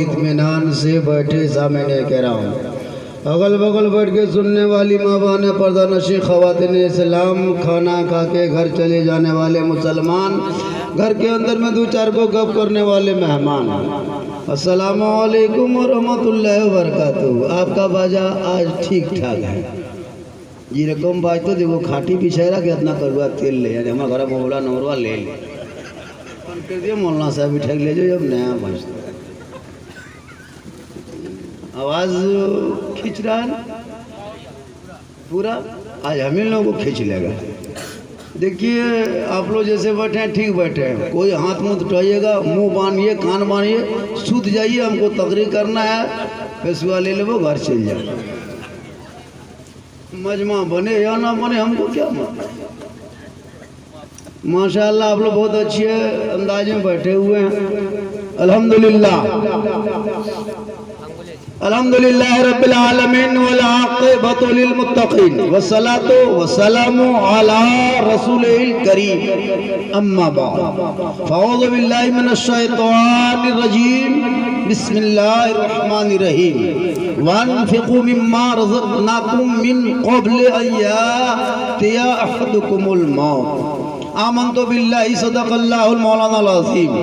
इत्मीनान से बैठे सामने कह रहा हूँ। अगल बगल बैठ के सुनने वाली माँ बहन, पर्दा नशी ख़वातीन इस्लाम, खाना खा के घर चले जाने वाले मुसलमान, घर के अंदर में दो चार को गप करने वाले मेहमान, अस्सलामु अलैकुम व रहमतुल्लाहि व बरकातुहू। आपका बाजा आज ठीक ठाक है जी। रकम बाज तो देखो खाटी पिछेरा के इतना करुआ तेल ले यानी हमारे घर मोबला नौरवा ले कर दिया। मौलाना साहब भी ठग ले जो जब नया बजता आवाज़ खींच रहा है पूरा, आज हम इन लोगों को खींच लेगा। देखिए आप लोग जैसे बैठे हैं ठीक बैठे हैं, कोई हाथ मुँह उठाइएगा, मुंह बांधिए, कान बांधिए, सूत जाइए। हमको तकरीर करना है, पैसवा ले लो, घर चल जाए। मजमा बने या ना बने हमको क्या मतलब। माशाअल्लाह आप लोग बहुत अच्छे अंदाज में बैठे हुए हैं। अल्हम्दुलिल्लाह अल्हम्दुलिल्लाह रब्बिल आलमीन वल आक़िबतु लिल मुत्तक़ीन वस्सलातु वस्सलामु अला रसूलिल करीम अम्मा बाद फ़अऊज़ु बिल्लाहि मिनश शैतानिर रजीम बिस्मिल्लाहिर रहमानिर रहीम वअन्फ़िक़ू मिम्मा रज़क़नाकुम मिन क़ब्ल अन यातिया अहदकुमुल मौत आमन्तु बिल्लाहि सदक़ल्लाहुल मौलानाल अज़ीम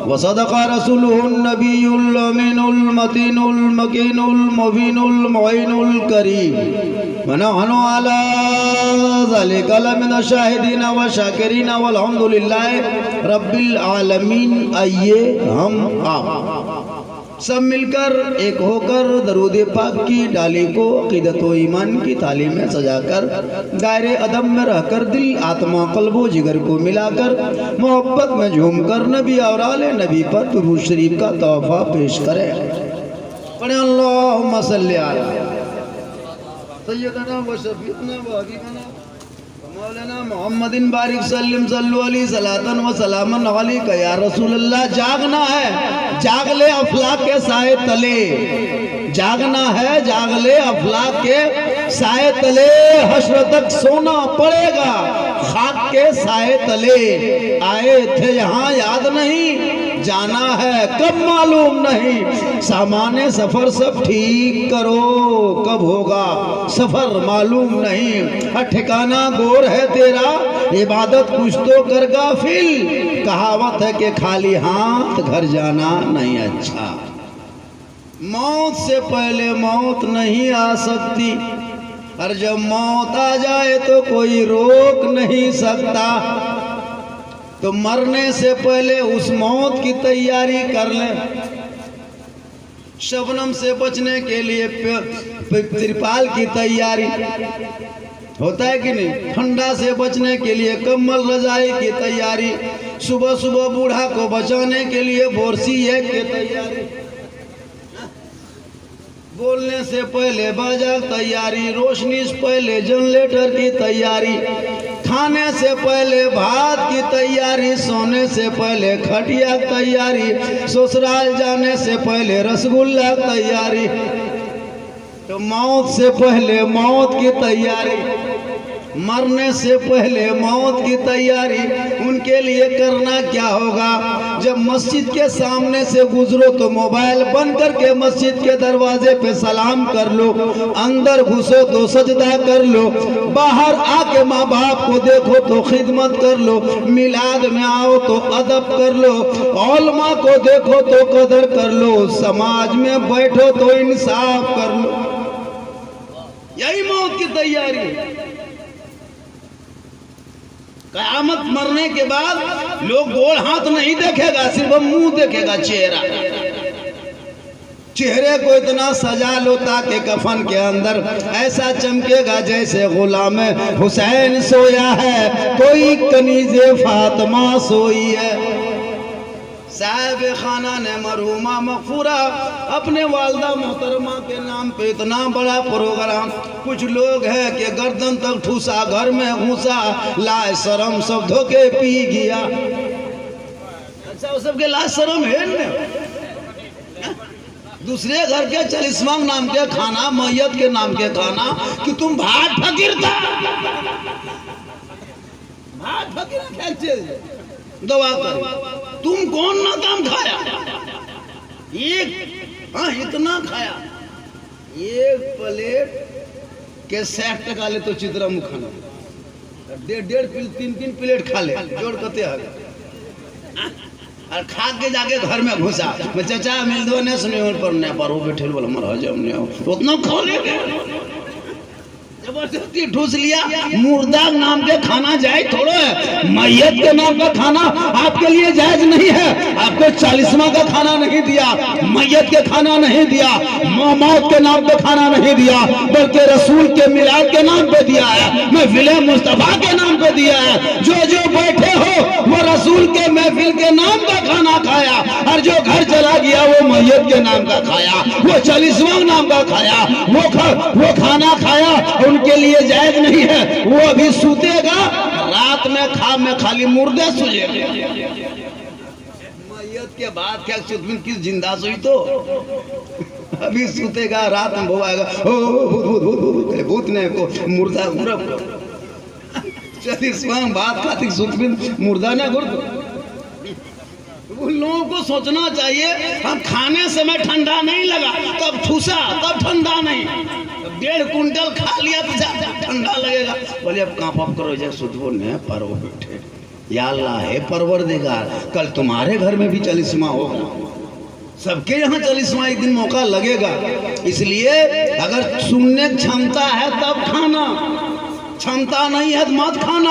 व सदक़ा रसूलुहुन नबियुल अमीनुल मतीनुल मकीनुल मुबीनुल मुईनुल करीम व नहनु अला ज़ालिका लमिन शाहिदीन व शाकिरीन वल्हम्दुलिल्लाहि रब्बिल आलमीन। आइए हम आप सब मिलकर एक होकर दरूद पाक की डाली को अक़ीदत व ईमान की तालीम में सजाकर दायरे अदब में रहकर दिल आत्मा क़ल्ब जिगर को मिलाकर मोहब्बत में झूमकर नबी और आले नबी पर दुरूद शरीफ का तोहफा पेश करें। पढ़े अल्लाहुम्मा सल्ली अला सय्यदना व शफीअना व हबीबना मौलाना मोहम्मदिन बारिक सल्लिम सल्लु अलैहि सलातन व सलामन अलैका या रसूल अल्लाह। जागना है, जाग ले अफलाक के साए तले, जागना है, जाग ले अफलाक के साए तले। हश्र तक सोना पड़ेगा खाक के साए तले। आए थे यहाँ याद नहीं, जाना है कब मालूम नहीं। सामाने सफर सब ठीक करो, कब होगा सफर मालूम नहीं। ठिकाना गोर है तेरा, इबादत कुछ तो कर गाफिल। कहावत है कि खाली हाथ घर जाना नहीं अच्छा। मौत से पहले मौत नहीं आ सकती, और जब मौत आ जाए तो कोई रोक नहीं सकता। तो मरने से पहले उस मौत की तैयारी कर ले। शबनम से बचने के लिए तिरपाल की तैयारी होता है कि नहीं, ठंडा से बचने के लिए कम्बल रजाई की तैयारी, सुबह सुबह बूढ़ा को बचाने के लिए बोरसी की तैयारी, बोलने से पहले बाजा तैयारी, रोशनी से पहले जनरेटर की तैयारी, खाने से पहले भात की तैयारी, सोने से पहले खटिया तैयारी, ससुराल जाने से पहले रसगुल्ला तैयारी। तो मौत से पहले मौत की तैयारी, मरने से पहले मौत की तैयारी उनके लिए करना क्या होगा। जब मस्जिद के सामने से गुजरो तो मोबाइल बंद करके मस्जिद के दरवाजे पे सलाम कर लो, अंदर घुसो तो सजदा कर लो, बाहर आके माँ बाप को देखो तो खिदमत कर लो, मिलाद में आओ तो अदब कर लो, औलमा को देखो तो कदर कर लो, समाज में बैठो तो इंसाफ कर लो। यही मौत की तैयारी। क़यामत मरने के बाद लोग गोड़ हाथ नहीं देखेगा, सिर्फ मुंह देखेगा, चेहरा। चेहरे को इतना सजा लो ताकि कफन के अंदर ऐसा चमकेगा जैसे गुलाम हुसैन सोया है, कोई कनीज़े फातिमा सोई है। साहिब खाना ने मरहुमा मगफूरा अपने वालदा मोहतरमा के नाम पे इतना बड़ा प्रोग्राम। कुछ लोग हैं कि गर्दन तक ठूसा, घर में घुसा, लाए शर्म सब धोखे पी गया। अच्छा वो सबके लाए शर्म है न? दूसरे घर के चालीसवां नाम के खाना, मैयत के नाम के खाना, कि तुम भात फकीर था, भात फकीर दवा कर, तुम कौन ना काम खाया, एक हाँ इतना खाया, एक प्लेट के 60 टका ले तो चित्रा मुँह खाना, 1.5 3 प्लेट खा ले, जोड़ कते है और खा के जाके घर में घुसा। मैं चाचा मिल दो ने सुने पर ने पर वो बैठे बोला हमारा हजम नहीं हो, उतना खा ले जबरदस्ती ठूस लिया। मुर्दा नाम के खाना जायज थोड़ो है, मैयत के नाम का खाना आपके लिए जायज नहीं है। आपको 40वां का खाना नहीं दिया, मैयत के खाना नहीं दिया, मौत के नाम पे खाना नहीं दिया, बल्कि रसूल के मिलाद के नाम पे दिया है, महफिल मुस्तफा के नाम पे दिया है। जो जो बैठे हो वो रसूल के महफिल के नाम का खाना खाया, और जो घर चला गया वो मैयत के नाम का खाया, वो 40वां नाम का खाया, वो खाना खाया उनके लिए जायज नहीं है। वो अभी सूतेगा, रात में खाली मुर्दे सुझेगा। मैयत के बाद क्या सुतमिन किस जिंदा सोई तो अभी सूतेगा, रात में भोआएगा भूत ने को मुर्दा पूरा 40वां बात खातिर सुतमिन मुर्दा ने गुर्द। उन लोगों को सोचना चाहिए, हम खाने समय ठंडा नहीं लगा तब ठूसा, तब ठंडा नहीं, 1.5 कुंटल खा लिया तो ठंडा लगेगा। बोले अब कांप करो जब सुधो ने पर वो बैठे, या अल्लाह है परवरदिगार, कल तुम्हारे घर में भी 40वां होगा, सबके यहाँ 40वां एक दिन मौका लगेगा। इसलिए अगर सुनने की क्षमता है तब खाना, क्षमता नहीं है मत खाना।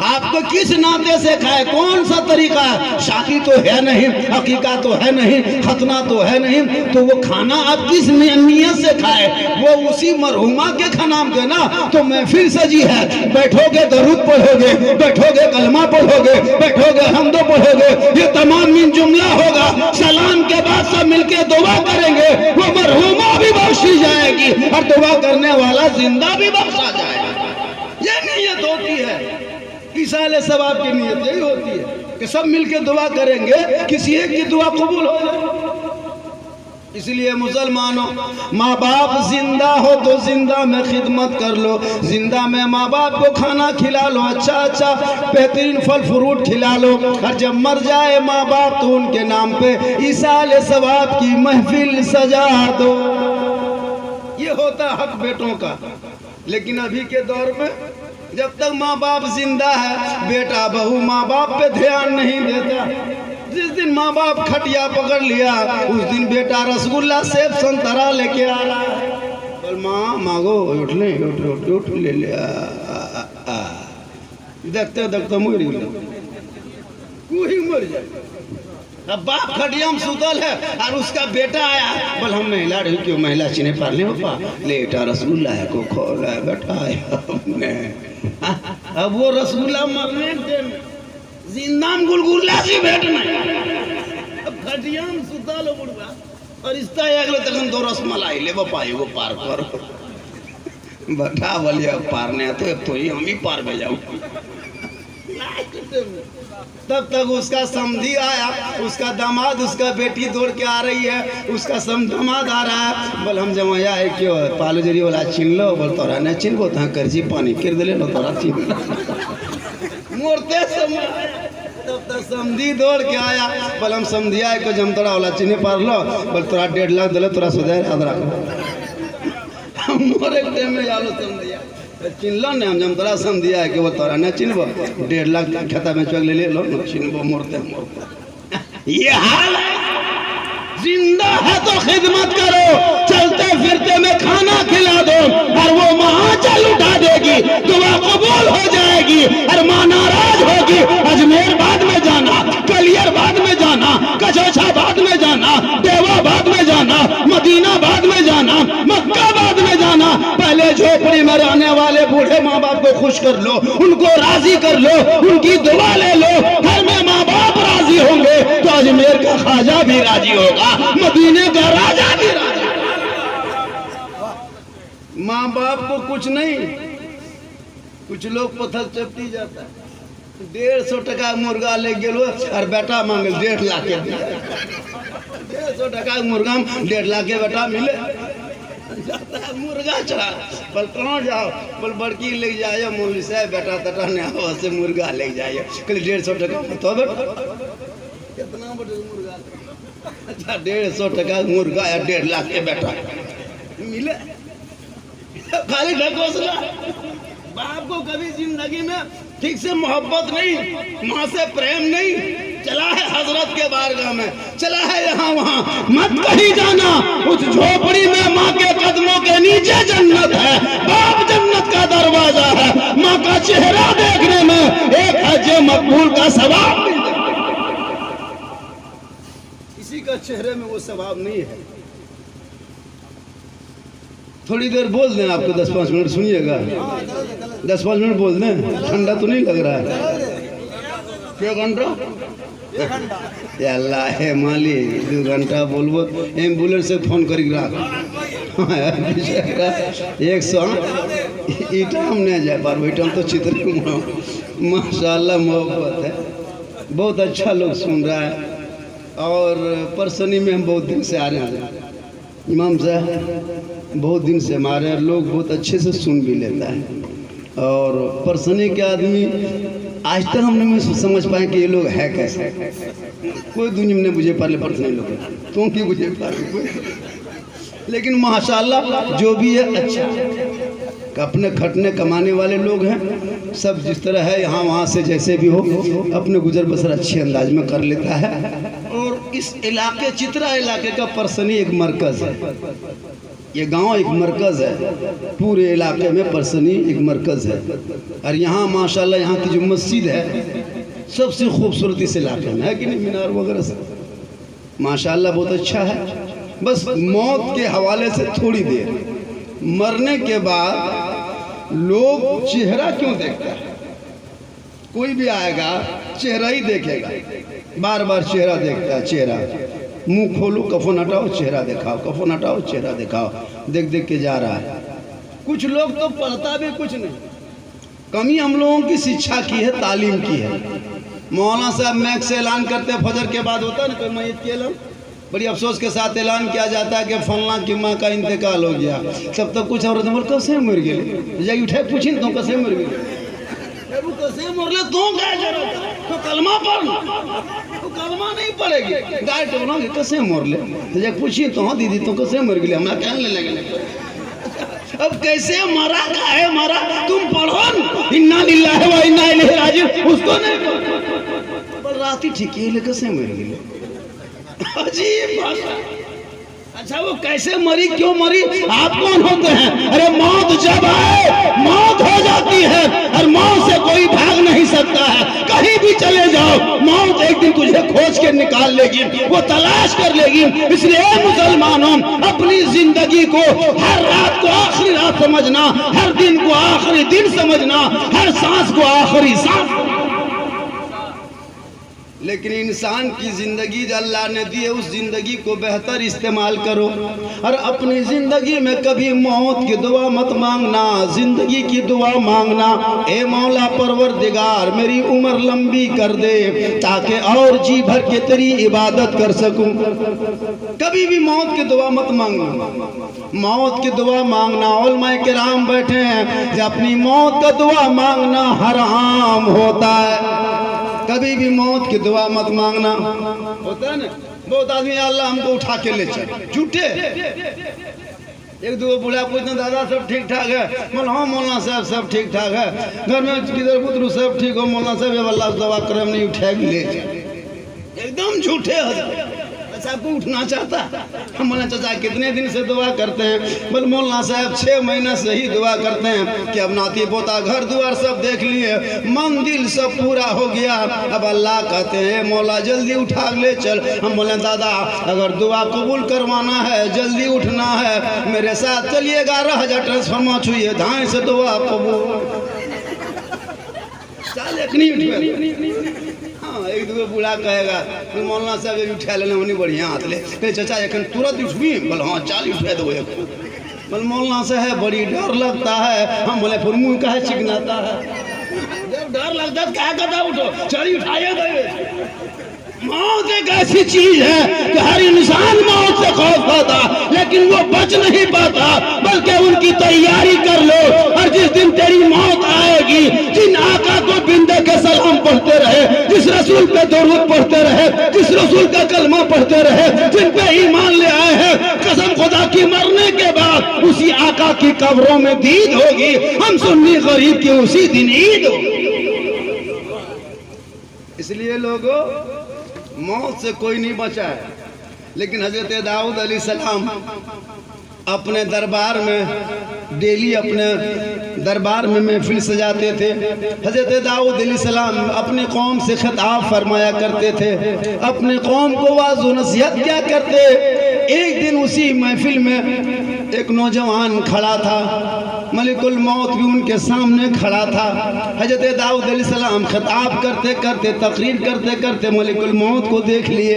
आपको किस नाते से खाए, कौन सा तरीका है, शादी तो है नहीं, हकीका तो है नहीं, खतना तो है नहीं, तो वो खाना आप किस नियत से खाए, वो उसी मरहुमा के खाना के ना। तो महफिल सजी है, बैठोगे दरूद पढ़ोगे, बैठोगे कलमा पढ़ोगे, बैठोगे हमदो पढ़ोगे, ये तमाम मिन जुमला होगा। सलाम के बाद सब मिलके दुआ करेंगे, वो मरहुमा भी बख्शी जाएगी और दुआ करने वाला जिंदा भी बख्शा जाएगा। ये नीयत होती है, इसाले सवाब की नीयत यही होती है कि सब मिलके दुआ करेंगे, किसी एक की दुआ कबूल हो जाए। इसलिए मुसलमानों, माँ बाप जिंदा हो तो जिंदा में खिदमत कर लो, जिंदा में माँ बाप को खाना खिला लो, अच्छा अच्छा बेहतरीन फल फ्रूट खिला लो, और जब मर जाए माँ बाप तो उनके नाम पे इसाले सवाब की महफिल सजा दो। ये होता हक बेटों का। लेकिन अभी के दौर में जब तक माँ बाप जिंदा है, बेटा बहू माँ बाप पे ध्यान नहीं देता। जिस दिन माँ बाप खटिया पकड़ लिया, उस दिन बेटा रसगुल्ला सेब संतरा लेके आ रहा है, बोल माँ मांगो, उठ ले उठ ले ले, देखते देखते मर जाए। अब बाप खटिया में सुतल है और उसका बेटा आया, बोल हम महिला रही, क्यों महिला चिन्ह पार ले पापा, लेटा रसगुल्ला है को खोला है बेटा हमने। अब वो रसगुल्ला मरने जिंदा में गुलगुल्ला सी भेट नहीं, अब खटिया में सुतल हो बुढ़वा, और इसका अगले तक 2 रसमलाई ले पाई वो पार पर बैठा बोलिए पारने तो ही हम ही पार में जाऊँ। तब तक उसका समधी आया, उसका दामाद, उसका बेटी दौड़ के आ रही है, उसका दामाद आ रहा है, बोल हम जमाया है क्यों पालो जरी वाला छीन लो, बोल तोरा नहीं छीनबो तो कर्जी पानी गिर दिले नो तोरा छीन मोरते समय। तब तक समधी दौड़ के आया, बोल हम समधिया है को जमतड़ा वाला चिन्ह पार लो, बोल तोरा 1.5 लाख दिले, तोरा सुधार याद रखो। मोरे टाइम में आलो समधिया चिन्हलो ने, हम जमतड़ा समधिया है कि वो तोरा नहीं चिन्हबो, 1.5 लाख खाता में चल ले लो, चिन्हबो मोरते मोरते। ये हाल है, जिंदा है तो खिदमत करो, चलते फिरते में खाना खिला दो, और वो माँ चल उठा देगी, दुआ कबूल हो जाएगी। और माँ नाराज होगी, अजमेर बाद में जाना, कलियर बाद में जाना, कचौछा बाद में जाना, देवा बाद में जाना, मदीना बाद में जाना, मक्का बाद में जाना। पहले झोपड़ी में रहने वाले बूढ़े माँ बाप को खुश कर लो, उनको राजी कर लो, उनकी दुआ ले लो। घर में माँ बाप राजी होंगे तो अजमेर का ख्वाजा भी राजी होगा, मदीने का राजा भी राजा। माँ बाप को कुछ नहीं, कुछ लोग पत्थर चपटी जाता है, 150 टका मुर्गा ले गेलो और बेटा मांगल 1.5 लाख के, 150 टका मुर्गा में 1.5 लाख के बेटा मिले जाता है। मुर्गा चढ़ा, बोल कहाँ जाओ, बोल बड़की ले जाए मौलवी साहब, बेटा तटा ने हवा से मुर्गा ले जाइए, कल 150 टका तो कितना बड़े मुर्गा अच्छा 150 टका मुर्गा या 1.5 लाख के बेटा मिले खाली ढकोसला। बाप को कभी जिंदगी में ठीक से मोहब्बत नहीं, माँ से प्रेम नहीं, चला है हजरत के बारगाह में, चला है यहाँ वहाँ, मत कहीं जाना, उस झोपड़ी में माँ के कदमों के नीचे जन्नत है, बाप जन्नत का दरवाजा है, माँ का चेहरा देखने में एक हज मकबूल का सवाब मिल जाए। किसी का चेहरे में वो सवाब नहीं है। थोड़ी देर बोल दें, आपको 10-5 मिनट सुनिएगा, 10-5 मिनट बोल दें, ठंडा तो नहीं लग रहा है? क्या घंटा अल्लाह है माली 2 घंटा बोलबो एम्बुलेंस से फोन करी रख 100 ईटा हम नहीं जा पार ईटा तो चित्र माशाल्लाह मोहब्बत है, बहुत अच्छा लोग सुन रहा है। और परसनी में हम बहुत दिन से आ रहे हैं, इमाम साहब बहुत दिन से हमारे लोग बहुत अच्छे से सुन भी लेता है। और परसनी के आदमी आज तक हम नहीं समझ पाए कि ये लोग है कैसे, कोई दुनिया में नहीं बुझे पाले परसनी लोग, तुम की बुझे पाले, लेकिन माशाल्लाह जो भी है अच्छा, अपने खटने कमाने वाले लोग हैं, सब जिस तरह है यहाँ वहाँ से जैसे भी हो अपने गुजर बसर अच्छे अंदाज में कर लेता है। और इस इलाके चित्रा इलाके का परसनी एक मरकज़ है, ये गांव एक मरकज़ है, पूरे इलाके में परसनी एक मरकज़ है। और यहाँ माशाल्लाह यहाँ की जो मस्जिद है सबसे खूबसूरत इस इलाके में है कि नहीं, मीनार वगैरह से माशाल्लाह बहुत अच्छा है। बस मौत के हवाले से थोड़ी देर, मरने के बाद लोग चेहरा क्यों देखता है? कोई भी आएगा चेहरा ही देखेगा, बार बार चेहरा देखता है, चेहरा, मुंह खोलो कफन हटाओ चेहरा दिखाओ, कफन हटाओ चेहरा दिखाओ, देख देख के जा रहा है। कुछ लोग तो पढ़ता भी कुछ नहीं, कमी हम लोगों की शिक्षा की है, तालीम की है। मौलाना साहब मैक से ऐलान करते हैं फजर के बाद, होता है ना कोई मैयत के ऐलान, बड़ी अफसोस के साथ ऐलान किया जाता है कि फलना की माँ का इंतकाल हो गया। सब तो कुछ और बोल कैसे मर गए, जाके उठे पूछी तो कैसे मर गए, कैसे मरले तो क्या जरूरत, तो कलमा पढ़, तो कलमा नहीं पड़ेगी, डायरेक्ट बोलोगे कैसे मरले, जाके पूछी तो हाँ दीदी तो कैसे मर गए, हमारा कहने लगे अब कैसे मरा का है मरा, तुम पढ़ो इन्ना लिल्लाहि व इन्ना इलैहि राजिऊन, उसको नहीं बोल रात ही ठीक है कैसे मर गए, अजीब भाषा। अच्छा वो कैसे मरी, क्यों मरी, आप कौन होते हैं? अरे मौत जब आए मौत हो जाती है, और मौत से कोई भाग नहीं सकता है, कहीं भी चले जाओ मौत एक दिन तुझे खोज के निकाल लेगी, वो तलाश कर लेगी। इसलिए मुसलमानों अपनी जिंदगी को हर रात को आखिरी रात समझना, हर दिन को आखिरी दिन समझना, हर सांस को आखिरी सांस। लेकिन इंसान की ज़िंदगी जो अल्लाह ने दी है उस ज़िंदगी को बेहतर इस्तेमाल करो, और अपनी ज़िंदगी में कभी मौत की दुआ मत मांगना, ज़िंदगी की दुआ मांगना, ए मौला परवरदिगार मेरी उम्र लंबी कर दे ताकि और जी भर के तेरी इबादत कर सकूं। कभी भी मौत की दुआ मत मांगना, मौत की दुआ मांगना, उलमाए किराम बैठे हैं जो अपनी मौत का दुआ मांगना हराम होता है। कभी भी मौत की दुआ मत मांगना, होता है ना बहुत आदमी अल्लाह हमको उठा के ले चल, झूठे। एक दो बुढ़ा पूछते दादा सब ठीक ठाक है, बोल हाँ मौलाना साहब सब ठीक ठाक है, घर में किधर पुत्र सब ठीक हो मौलाना साहब, अल्लाह दुआ करे नहीं उठाएगी ले, एकदम झूठे हो। आपको उठना चाहता, हम बोले चाचा कितने दिन से दुआ करते हैं, बोल मौलाना साहब 6 महीना से ही दुआ करते हैं कि अब नाती पोता घर द्वार सब देख लिए, मन दिल सब पूरा हो गया, अब अल्लाह कहते हैं मौला जल्दी उठा ले चल। हम बोले दादा अगर दुआ कबूल करवाना है जल्दी उठना है मेरे साथ चलिए, 11,000 ट्रांसफार्मर छुइए धान से दुआ कबूल चल एक नहीं उठे। हाँ एक दो बूढ़ा कहेगा मौलाना साहब उठा लेना उन्हें बढ़िया हाथ ले चाचा एक तुरंत उठवी, बोल हाँ चाल उठा दो, बोल मौलाना साहब बड़ी डर लगता है। हम बोले फिर मुँह का चिकनाता है, जब डर लगता है क्या कहता उठो चली उठाइए दे। मौत एक ऐसी चीज है कि हर इंसान मौत से खौफ खाता लेकिन वो बच नहीं पाता, बल्कि उनकी तैयारी कर लो। और जिस दिन तेरी मौत आएगी, जिन आका को बिंदे के सलाम पढ़ते रहे, जिस रसूल पे दरूद पढ़ते रहे, जिस रसूल का कलमा पढ़ते रहे, जिन की कब्रों में दीद होगी, हम सुन्नी गरीब की उसी दिन ईद होगी। इसलिए लोगों, मौत से कोई नहीं बचा है, लेकिन हजरत दाऊद अलैहिस्सलाम अपने दरबार में डेली अपने दरबार में महफिल सजाते थे। हजरत दाऊद अलैहिस्सलाम अपनी कौम से खिताब फरमाया करते थे, अपने कौम को वाज़ व नसीहत क्या करते। एक दिन उसी महफिल में एक नौजवान खड़ा था, मलिकुल मौत भी उनके सामने खड़ा था। हजरत दाऊद अलैहिस्सलाम खिताब करते करते, तकरीर करते करते मलिकुल मौत को देख लिए।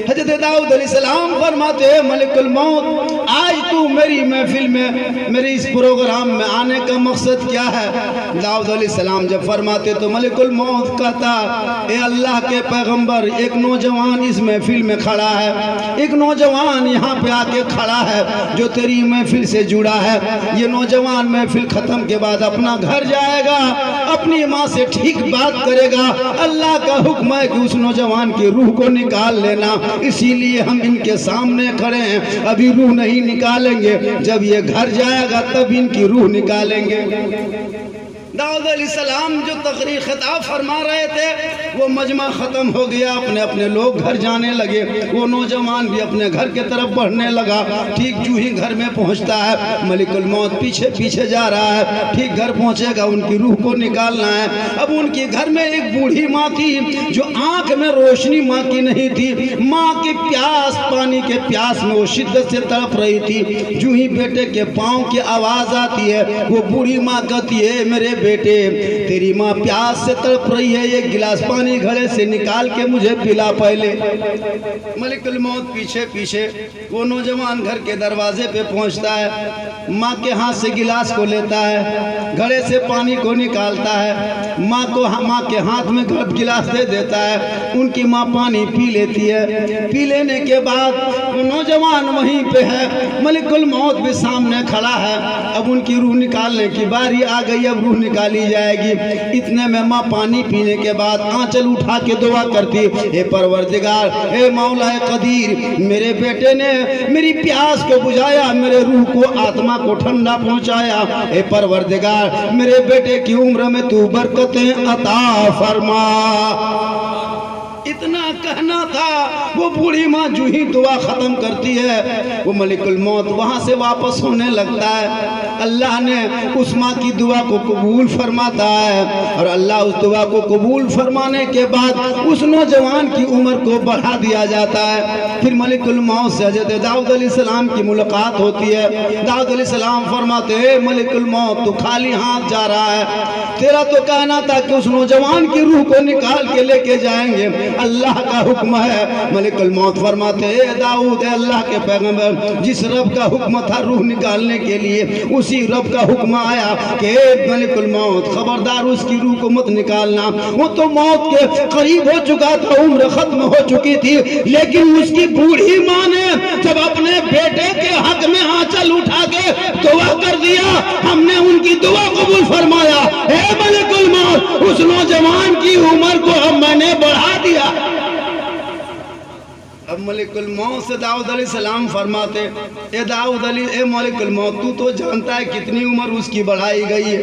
हजरत दाऊद अलैहिस्सलाम फरमाते, मलिकुल मौत, आज तू मेरी महफिल में, मेरे इस प्रोग्राम में आने का मकसद क्या है? दाऊद अलैहिस्सलाम जब फरमाते तो मलिकुल मौत कहता, ए अल्लाह के पैगंबर, एक नौजवान इस महफिल में खड़ा है, एक नौजवान यहाँ पे आके खड़ा है जो तेरी महफिल से जुड़ा है। ये नौजवान महफिल खत्म के बाद अपना घर जाएगा, अपनी माँ से ठीक बात करेगा। अल्लाह का हुक्म है कि उस नौजवान की रूह को निकाल लेना, इसीलिए हम इनके सामने खड़े हैं। अभी रूह नहीं निकालेंगे, जब ये घर जाएगा तब इनकी रूह निकालेंगे। दाऊद अलैहिस्सलाम जो तकरीर खिताब फरमा रहे थे, वो मजमा ख़त्म हो गया, अपने अपने लोग घर जाने लगे। वो नौजवान भी अपने घर के तरफ बढ़ने लगा। ठीक जो ही घर में पहुंचता है, मलिकुल मौत पीछे पीछे जा रहा है। ठीक घर पहुंचेगा, उनकी रूह को निकालना है। अब उनके घर में एक बूढ़ी माँ थी जो आँख में रोशनी माँ की नहीं थी। माँ की प्यास, पानी के प्यास में वो शिद्दत से तड़प रही थी। जो ही बेटे के पाँव की आवाज़ आती है, वो बूढ़ी माँ कहती है, मेरे बेटे, तेरी माँ प्यास से तड़प रही है, एक गिलास पानी घड़े से निकाल के मुझे पिला पहले। मलिकुल मौत पीछे पीछे वो नौजवान घर के दरवाजे पे पहुंचता है, माँ के हाथ से गिलास को लेता है, घड़े से पानी को निकालता है, माँ के हाथ में गिलास दे देता है। उनकी माँ पानी पी लेती है। पी लेने के बाद वो नौजवान वहीं पे है, मलिकुल मौत भी सामने खड़ा है। अब उनकी रूह निकालने की बारी आ गई, अब रूह निकाली जाएगी। इतने में माँ पानी पीने के बाद आंचल उठा के दुआ करती, हे परवरदिगार, हे मौला कदीर, मेरे बेटे ने मेरी प्यास को बुझाया, मेरे रूह को, आत्मा को ठंडा पहुंचाया। हे परवरदिगार, मेरे बेटे की उम्र में तू बरकतें अता फरमा। इतना कहना था। वो बूढ़ी माँ जो ही दुआ खत्म करती है, वो मलिकुल मौत वहां से वापस होने लगता है। अल्लाह ने उस माँ की दुआ को कबूल फरमाता है, और अल्लाह उस दुआ को कबूल फरमाने के बाद उस नौजवान की उम्र को बढ़ा दिया जाता है। फिर मलिकुल मौत से हज़रत दाऊद अलैहिस्सलाम की मुलाकात होती है। दाऊद अलैहिस्सलाम फरमाते हैं, मलिकुल मौत तू खाली हाथ जा रहा है, तेरा तो कहना था कि उस नौजवान की रूह को निकाल के लेके जाएंगे, अल्लाह का हुक्म है। मलिकुल मौत फरमाते हैं, दाऊद, अल्लाह के पैगंबर, जिस रब का हुक्म था रूह निकालने के लिए, उसी रब का हुक्म आया कि मलिकुल मौत, खबरदार उसकी रूह को मत निकालना। वो तो मौत के करीब हो चुका था, उम्र खत्म हो चुकी थी, लेकिन उसकी बूढ़ी माँ ने जब अपने बेटे के हक में आंचल उठा के दुआ कर दिया, हमने उनकी दुआ कबूल फरमाया। हे मलिकुल मौत, उस नौजवान की उम्र को अब मैंने बढ़ा दिया। अब मलिकुल मौत से दाऊद अलैहिस्सलाम फरमाते, ए दाऊद अली, ए मलिकुल मौत, तू तो जानता है कितनी उम्र उसकी बढ़ाई गई है।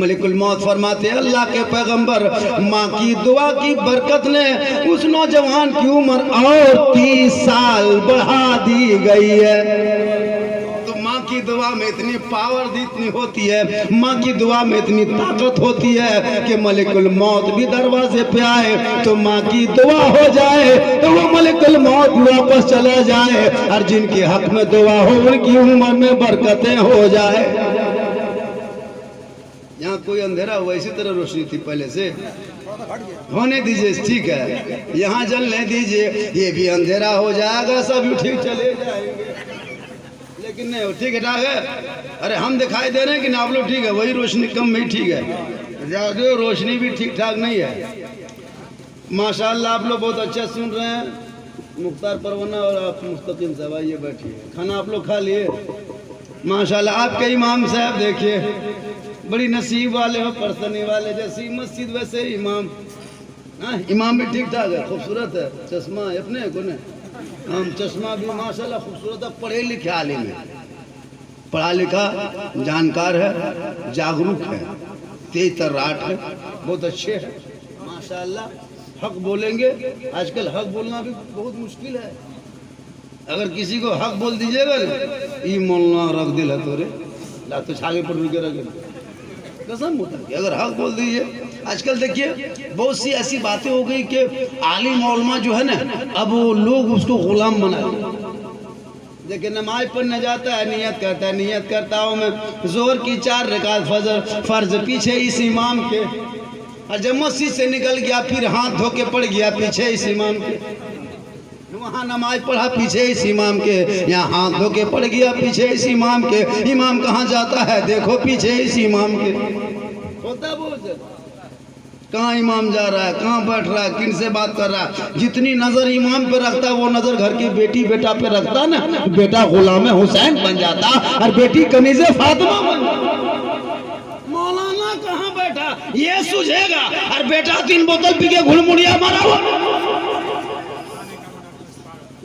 मलिकुल मौत फरमाते, अल्लाह के पैगंबर, माँ की दुआ की बरकत ने उस नौजवान की उम्र और 30 साल बढ़ा दी गई है। माँ की दुआ में इतनी पावर इतनी होती है, माँ की दुआ में इतनी ताकत होती है कि मलिकुल मौत भी दरवाजे पे आए तो माँ की दुआ हो जाए तो वो मलिकुल मौत वापस चला जाए, और जिनके हक में दुआ हो उनकी उम्र में बरकतें हो जाए। यहाँ कोई अंधेरा हुआ, इसी तरह रोशनी थी पहले से, होने दीजिए, ठीक है, यहाँ जलने दीजिए, ये भी अंधेरा हो जाएगा, सब ठीक चले जाएंगे, लेकिन नहीं, ठीक है, ठाक है। अरे हम दिखाई दे रहे हैं कि ना, आप लोग ठीक है, वही रोशनी कम में ठीक है, ज़्यादा रोशनी भी ठीक ठाक नहीं है। माशाल्लाह आप लोग बहुत अच्छा सुन रहे हैं। मुख्तार परवाना और आप मुस्तकीम साहब, आइए बैठिए, खाना आप लोग खा लिए? माशाल्लाह आपके इमाम साहब देखिए, बड़ी नसीब वाले हो, परसनी वाले, जैसी मस्जिद वैसे ही इमाम। हाँ, इमाम भी ठीक ठाक है, खूबसूरत है, चश्मा अपने को ने, हम चश्मा भी माशाल्लाह खूबसूरत है, पढ़े लिखे आलिम है। पढ़ा लिखा, जानकार है, जागरूक है, तेज तर्राट है, बहुत अच्छे हैं माशाअल्लाह। हक बोलेंगे। आजकल हक बोलना भी बहुत मुश्किल है। अगर किसी को हक बोल दीजिएगा ना, ई मोलना रख दिल है तोरे ला तो छागे पर रुके रखे कसम होता है। अगर हक बोल दीजिए, आजकल देखिए बहुत सी ऐसी बातें हो गई कि आलिम उलमा जो है ना, अब वो लोग उसको गुलाम बना दिए। देखिए नमाज पढ़ने जाता है, नियत करता है, नियत करता हूँ मैं जोर की 4 रकात फर्ज पीछे इस इमाम के, और जब मस्जिद से निकल गया फिर हाथ धो के पड़ गया पीछे इस इमाम के, वहाँ नमाज पढ़ा पीछे इस इमाम के, यहाँ हाथ धो के पड़ गया पीछे इस इमाम के। इमाम कहाँ जाता है देखो पीछे इस इमाम के। होता बहुत कहाँ इमाम जा रहा है, कहाँ बैठ रहा है, किन से बात कर रहा है। जितनी नजर इमाम पे रखता है वो नजर घर की बेटी बेटा पे रखता ना, बेटा गुलाम हुसैन बन जाता और बेटी कमीज़े फातिमा बन जाती। मौलाना कहाँ बैठा ये सूझेगा, और बेटा 3 बोतल पी के घुलमुड़िया मारा हुआ।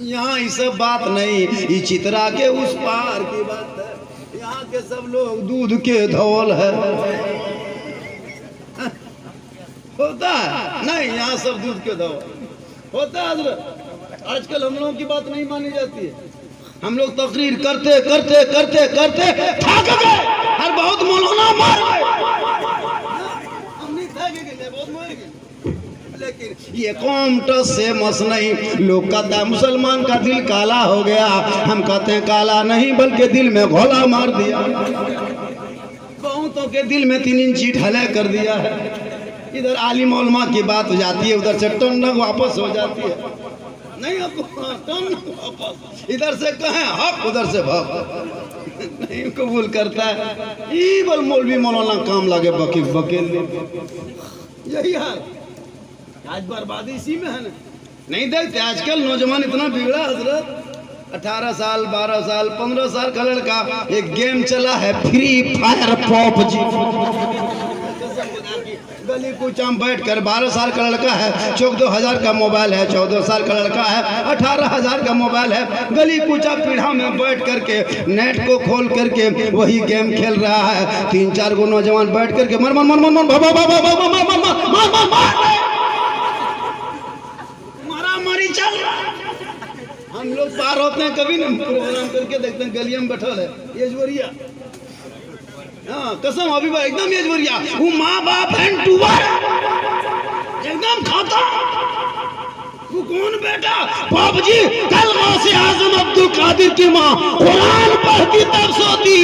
यहाँ ये सब बात नहीं, ये चित्रा के उस पार की बात है। यहाँ के सब लोग दूध के धौल है। होता है नहीं, यहाँ सब दूध के धौल होता है हज़रत। आजकल हम लोगों की बात नहीं मानी जाती है। हम लोग तकरीर करते करते करते करते थक गए, और बहुत मौलाना मार गए। हम नहीं थक गए, बहुत मार गए, लेकिन ये कौम टस से मस नहीं। लोग कहते हैं मुसलमान का दिल काला हो गया, हम कहते हैं काला नहीं बल्कि दिल में घोला मार दिया। बहुतों के दिल में 3 इंची ढले कर दिया है। इधर आलिम उलमा की बात हो जाती है, उधर से टन वापस हो जाती है। नहीं टन वापस, इधर से कहें हक उधर से भक नहीं कबूल करता है। ई बल मौलवी मौलाना काम लगे बकील यही हाल। आज बर्बादी इसी में है ना। नहीं देखते आजकल नौजवान इतना बिगड़ा हजरत। 18 साल 12 साल 15 साल का लड़का, एक गेम चला है फ्री फायर PUBG। गली कूचा में बैठ कर 12 साल का लड़का है, 14,000 का मोबाइल है, 14 साल का लड़का है, 18,000 का मोबाइल है। गली कूचा पीढ़ा में बैठ करके नेट को खोल करके वही गेम खेल रहा है। 3-4 गो नौजवान बैठ करके मर मर मर मर मर मारामारी चल रहा है। हम लोग पार होते हैं, कभी नहीं प्रोग्राम करके देखते हैं गलिया में बैठल है एजवरिया। हाँ कसम अभी भाई एकदम एजवरिया, वो माँ बाप एंड टूवर एकदम खाता। वो कौन बेटा PUBG। कल गौसे आजम अब्दुल कादिर की माँ कुरान पढ़ती तब सोती,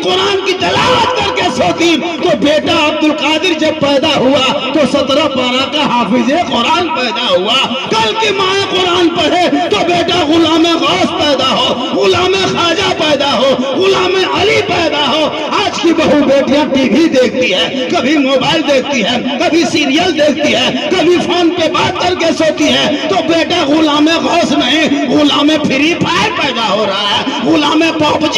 कुरान की तिलावत करके सोती। तो बेटा अब्दुल कादिर जब पैदा हुआ तो 17 पारा का हाफिज़े कुरान पैदा हुआ। कल की माँ कुरान पढ़े तो बेटा गुलाम गौस पैदा हो, गुलाम ख्वाजा पैदा हो, गुलाम अली पैदा हो। आज की बहू बेटियां टीवी देखती है, कभी मोबाइल देखती है, कभी सीरियल देखती है, कभी फोन पे बात करके सोती है। तो बेटा गुलाम गौस नहीं, गुलाम फ्री फायर पैदा हो रहा है, गुलाम PUBG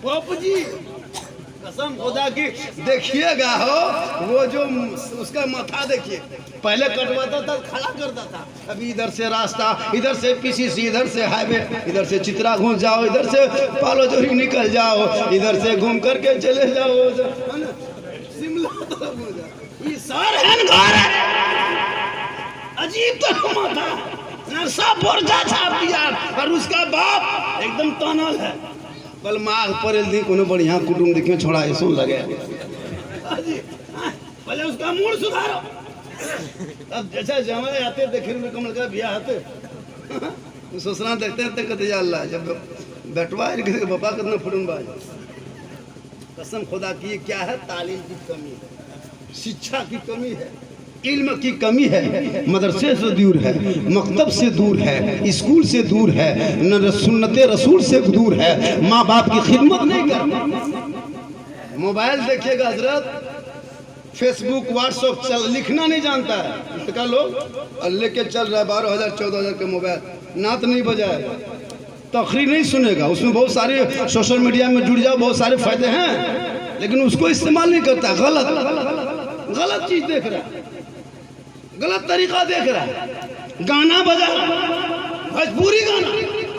PUBG। कसम खुदा की देखिएगा हो, वो जो उसका माथा देखिए, पहले कटवाता था खड़ा करता था, अभी इधर से रास्ता, इधर से PCC, इधर से हाईवे, इधर से चित्रा घूम जाओ, इधर से पालो जोरी निकल जाओ, इधर से घूम करके चले जाओ शिमला। ये सारे अजीब तो माथा नरसा बोरजा छाप दिया, और उसका बाप एकदम तनल है। कल माघ परेल दी कोनो बढ़िया कुटुम दिखे छोड़ा ऐसो लगे, पहले उसका मूड सुधारो। अब जैसा जमाए आते देखे कमल का बियाह आते ससुरा देखते हैं कहते अल्लाह जब बेटवा बापा कितना फुटन बाज। कसम खुदा की क्या है, तालीम की कमी है, शिक्षा की कमी है, इल्म की कमी है, मदरसे से दूर है, मकतब से दूर है, स्कूल से दूर है, सुन्नते रसूल से दूर है, माँ बाप की खिदमत नहीं करता। मोबाइल देखिएगा हजरत, फेसबुक व्हाट्सएप चल, लिखना नहीं जानता है इसका लोग, और लेके चल रहा है 12,000 14,000 के मोबाइल, नात नहीं बजाए, तकरीर नहीं सुनेगा। उसमें बहुत सारे सोशल मीडिया में जुड़ जाओ, बहुत सारे फायदे हैं, लेकिन उसको इस्तेमाल नहीं करता। गलत चीज देख रहा है, गलत तरीका देख रहा है। गाना बजा भोजपुरी गाना,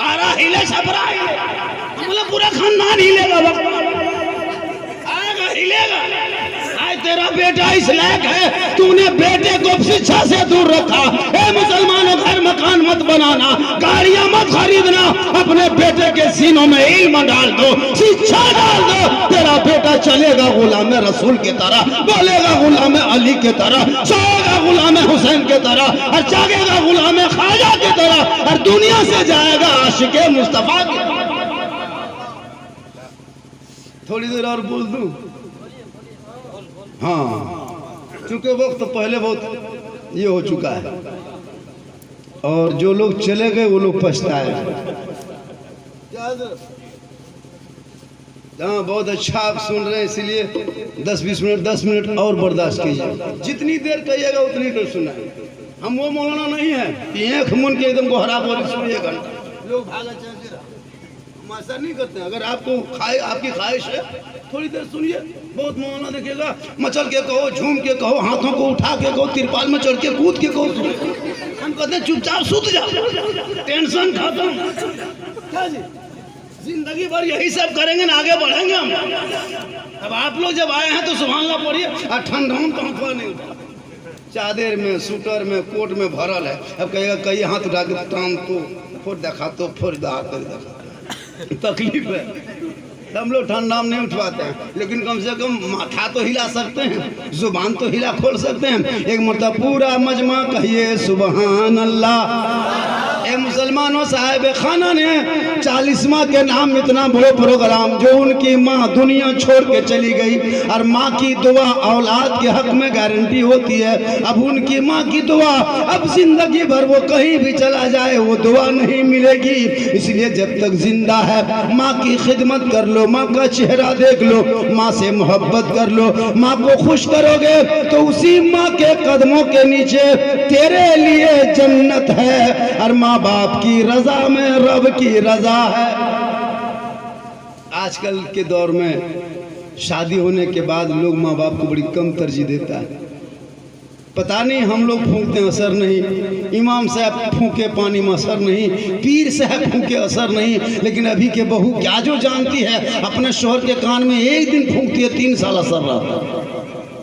आरा हिले छपरा हिले, मतलब पूरा खानदान हिलेगा, आएगा हिलेगा। आज तेरा बेटा इस लायक है, तूने बेटे को शिक्षा से दूर रखा। ए मुसलमानों, घर मकान मत बनाना, गाड़ियां मत खरीदना, अपने बेटे के सीनों में इल्म डाल दो, शिक्षा डाल दो। तेरा बेटा चलेगा गुलाम रसूल की तरह, बोलेगा गुलाम अली की तरह, सोएगा गुलाम हुसैन की तरह, और जागेगा गुलाम ख्वाजा की तरह, और दुनिया से जाएगा आशिके मुस्तफा की तरह। थोड़ी देर और बोल दूं? हाँ, क्योंकि वक्त तो पहले बहुत ये हो चुका है, और जो लोग चले गए वो लोग पछताए। हाँ, बहुत अच्छा आप सुन रहे हैं, इसीलिए 10 मिनट और बर्दाश्त कीजिए। जितनी देर कहिएगा उतनी देर सुना। हम वो मौलाना नहीं है कि एक मुन के एकदम को हरा बोल सुनिए घंटा लोग भागा चलते रहा। हम ऐसा नहीं करते। अगर आपको आपकी ख्वाहिश है थोड़ी देर सुनिए। बहुत मौलाना देखिएगा, मचल के कहो, झूम के कहो, हाथों को उठा के कहो, तिरपाल में चढ़ के कूद के कहो। हम कहते हैं चुपचाप सूत जाओ, टेंशन खत्म। क्या जी, जिंदगी भर यही सब करेंगे ना, आगे बढ़ेंगे हम। अब आप लोग जब आए हैं तो सुभान अल्लाह पढ़िए। और ठंडा में पंखा नहीं उठा, चादर में, स्वेटर में, कोट में भरल है। अब कहेगा कई हाथ उठा के टांग तो फोड़ देखा तो फोड़ देखा, तकलीफ है। हम लोग ठंडा में नहीं उठवाते हैं, लेकिन कम से कम माथा तो हिला सकते हैं, जुबान तो हिला खोल सकते हैं। एक मरतबा पूरा मजमा कहिए सुबहान अल्लाह। ए मुसलमानों, साहिब खाना ने 40वां के नाम इतना बड़ा प्रोग्राम, जो उनकी माँ दुनिया छोड़ के चली गई, और माँ की दुआ औलाद के हक में गारंटी होती है। अब उनकी माँ की दुआ, अब जिंदगी भर वो कहीं भी चला जाए वो दुआ नहीं मिलेगी। इसलिए जब तक जिंदा है माँ की खिदमत कर लो, माँ का चेहरा देख लो, माँ से मोहब्बत कर लो। माँ को खुश करोगे तो उसी माँ के कदमों के नीचे तेरे लिए जन्नत है, और माँ बाप की रजा में रब की रजा है। आजकल के दौर में शादी होने के बाद लोग माँ बाप को बड़ी कम तरजीह देता है। पता नहीं, हम लोग फूंकते हैं असर नहीं, इमाम साहब फूंके पानी में असर नहीं, पीर साहब फूंके असर नहीं, लेकिन अभी के बहू क्या जो जानती है, अपने शोहर के कान में एक दिन फूंकती है 3 साल असर रहता।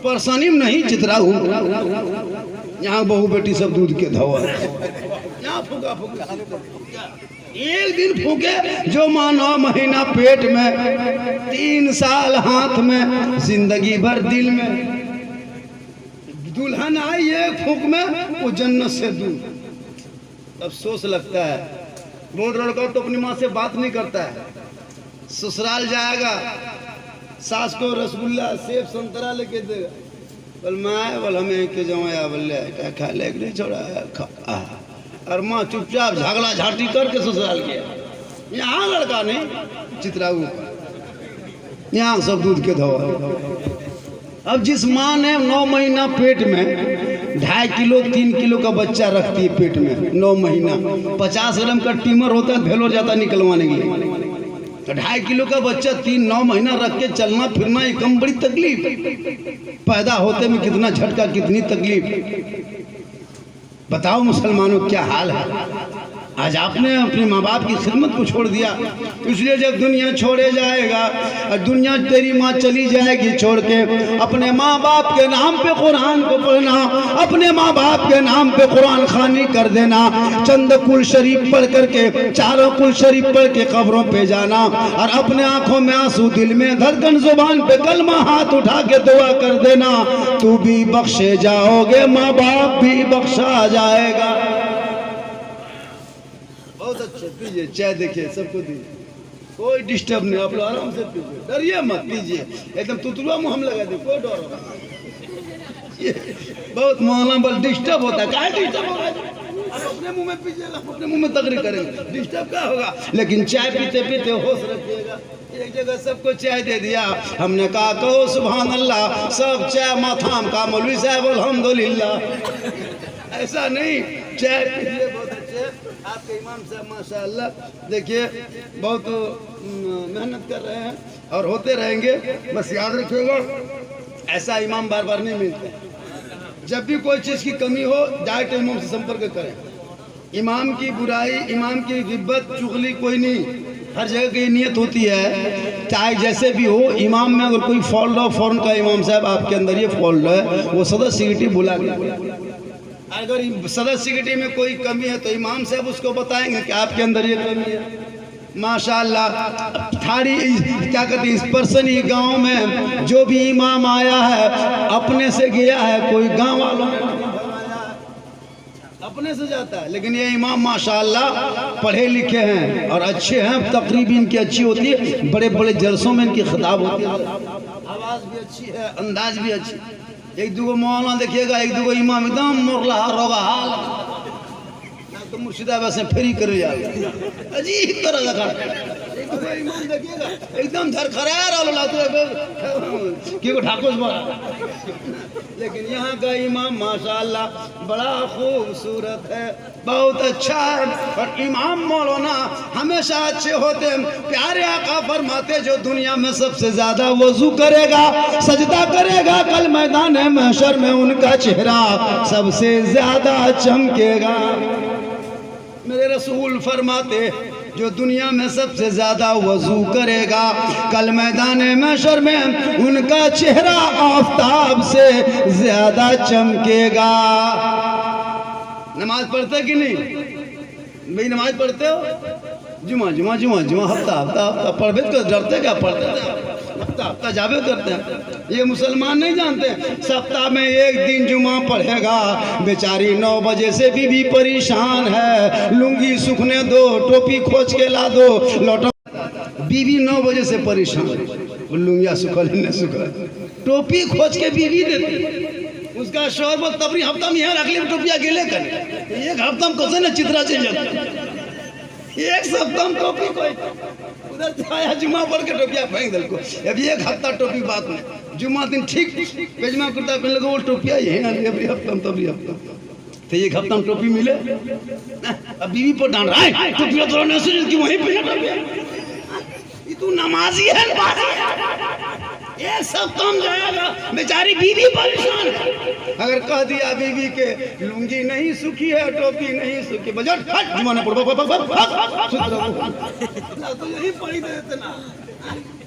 परेशानी में नहीं चितरा हूँ, यहाँ बहू बेटी सब दूध के धवा, यहाँ फूका फूका एक दिन फूके। जो माँ 9 महीना पेट में, 3 साल हाथ में, जिंदगी भर दिल में। दुल्हन आई एक फूक में वो जन्नत से दूर। अफसोस लगता है, बहुत लड़का तो अपनी माँ से बात नहीं करता है। ससुराल जाएगा, सास को रसगुल्ला सेब संतरा लेके देगा, बोल माँ बोल हमें के जमाया बोले क्या खा ले नहीं छोड़ा, और माँ चुपचाप झगड़ा झाटी करके ससुराल गया। यहाँ लड़का नहीं, चित्राऊ यहाँ सब दूध के धोआ। अब जिस माँ ने 9 महीना पेट में 2.5 किलो 3 किलो का बच्चा रखती है पेट में 9 महीना, 50 ग्राम का ट्यूमर होता है, भेलोर जाता निकलवाने के लिए, तो 2.5 किलो का बच्चा 9 महीना रख के चलना फिरना एक कम बड़ी तकलीफ। पैदा होते में कितना झटका, कितनी तकलीफ। बताओ मुसलमानों क्या हाल है। आज आपने अपने माँ बाप की खिदमत को छोड़ दिया, इसलिए जब दुनिया छोड़े जाएगा, और दुनिया तेरी माँ चली जाएगी छोड़ के, अपने माँ बाप के नाम पे कुरान को पढ़ना, अपने माँ बाप के नाम पे कुरान खानी कर देना, चंद कुल शरीफ पढ़ करके, 4 कुल शरीफ पढ़ के कब्रों पे जाना, और अपने आंखों में आंसू, दिल में धड़कन, जुबान पे कलमा, हाथ उठा के दुआ कर देना। तू भी बख्शे जाओगे, माँ बाप भी बख्शा जाएगा। बहुत अच्छे, पीजिए चाय, देखिए सबको दीजिए, कोई डिस्टर्ब नहीं, आप लोग आराम से पीजिए, डरिए मत, पीजिए एकदम तुतुआ मुँह हम लगा दे, कोई डर होगा। बहुत मोहल्ला बल डिस्टर्ब होता है, क्या डिस्टर्ब होगा, आप अपने मुंह में पीजिएगा, अपने मुंह में तकरीर करेंगे, डिस्टर्ब क्या होगा। लेकिन चाय पीते पीते होश रखिएगा। एक जगह सबको चाय दे दिया, हमने कहा कहो सुभान अल्लाह, सब चाय माथाम का, मौलवी साहब अल्हम्दुलिल्लाह। ऐसा नहीं, चाय पीजिए। बहुत अच्छे आपके इमाम साहब माशाअल्लाह, देखिए बहुत मेहनत कर रहे हैं और होते रहेंगे। बस याद रखिएगा, ऐसा इमाम बार बार नहीं मिलते। जब भी कोई चीज़ की कमी हो, डायरेक्ट इमाम से संपर्क करें। इमाम की बुराई, इमाम की गिब्बत, चुगली कोई नहीं, हर जगह की नियत होती है। चाहे जैसे भी हो, इमाम में अगर कोई फॉल्ट हो, फौरन का इमाम साहब आपके अंदर ये फॉल्ट है, वो सदर सेक्रेटरी बुला के, अगर सदर सेक्रेटरी में कोई कमी है तो इमाम साहब उसको बताएंगे कि आपके अंदर ये कमी है। माशाअल्लाह थारी क्या कहते हैं, इस पर्सन ही गांव में जो भी इमाम आया है अपने से गया है, कोई गांव वालों ने अपने से जाता है। लेकिन ये इमाम माशाअल्लाह पढ़े लिखे हैं और अच्छे हैं, तकरीब इनकी अच्छी होती है, बड़े बड़े जलसों में इनकी खिताब होती है, आवाज़ भी अच्छी है, अंदाज भी अच्छी। एक दूगो मौलाना देखिएगा, एक दूगो इमाम एकदम मुरला रोगा हाल तो मुर्शिदाबाद से फेरी कर अजीब तरह का इमाम देखिएगा एकदम धरखरार ठाकुर। लेकिन यहाँ का इमाम माशाअल्लाह बड़ा खूबसूरत है, बहुत अच्छा है। और इमाम मौलाना हमेशा अच्छे होते हैं। प्यारे आका फरमाते जो दुनिया में सबसे ज्यादा वजू करेगा, सजदा करेगा, कल मैदान महशर में उनका चेहरा सबसे ज्यादा चमकेगा। मेरे रसूल फरमाते जो दुनिया में सबसे ज्यादा वजू करेगा, कल मैदान महशर में उनका चेहरा आफताब से ज्यादा चमकेगा। नमाज पढ़ते कि नहीं भाई? नमाज पढ़ते हो? जुमा जुमा जुमा जुमा हफ्ता हफ्ता हफ्ता पढ़ते तो डरते क्या? पढ़ते हफ्ता हफ्ता जावे करते हैं। ये मुसलमान नहीं जानते सप्ताह में एक दिन जुमा पढ़ेगा। बेचारी 9 बजे से बीवी परेशान है, लुंगी सूखने दो, टोपी खोज के ला दो, लौटा। बीवी 9 बजे से परेशान, लुंगिया सुखल न सुखल, टोपी खोज के बीवी देती। उसका शोर बोल तबरी हफ्ता में यहाँ रख ले टोपिया गेले कर, एक हफ्ता में कैसे न चित्रा चल जाता, एक सप्ताह में टोपी कोई उधर आया जुमा पढ़ के टोपिया फेंक दल को। अब एक हफ्ता टोपी बात में, जुमा दिन ठीक पेजमा कुर्ता पहन लगे, वो टोपिया यही ना अभी हफ्ता में तभी हफ्ता तो एक हफ्ता में टोपी मिले। अब बीवी पर डांट रहा है टोपिया तो नहीं सुन कि वहीं पे टोपिया, तू नमाजी है एक सप्ताह में जाएगा। बेचारी बीवी परेशान है। अगर कह दिया बीवी के लुंगी नहीं सूखी है, टोपी नहीं सूखी, बजट हट जुमाने पड़ तो यही पढ़ी देते ना।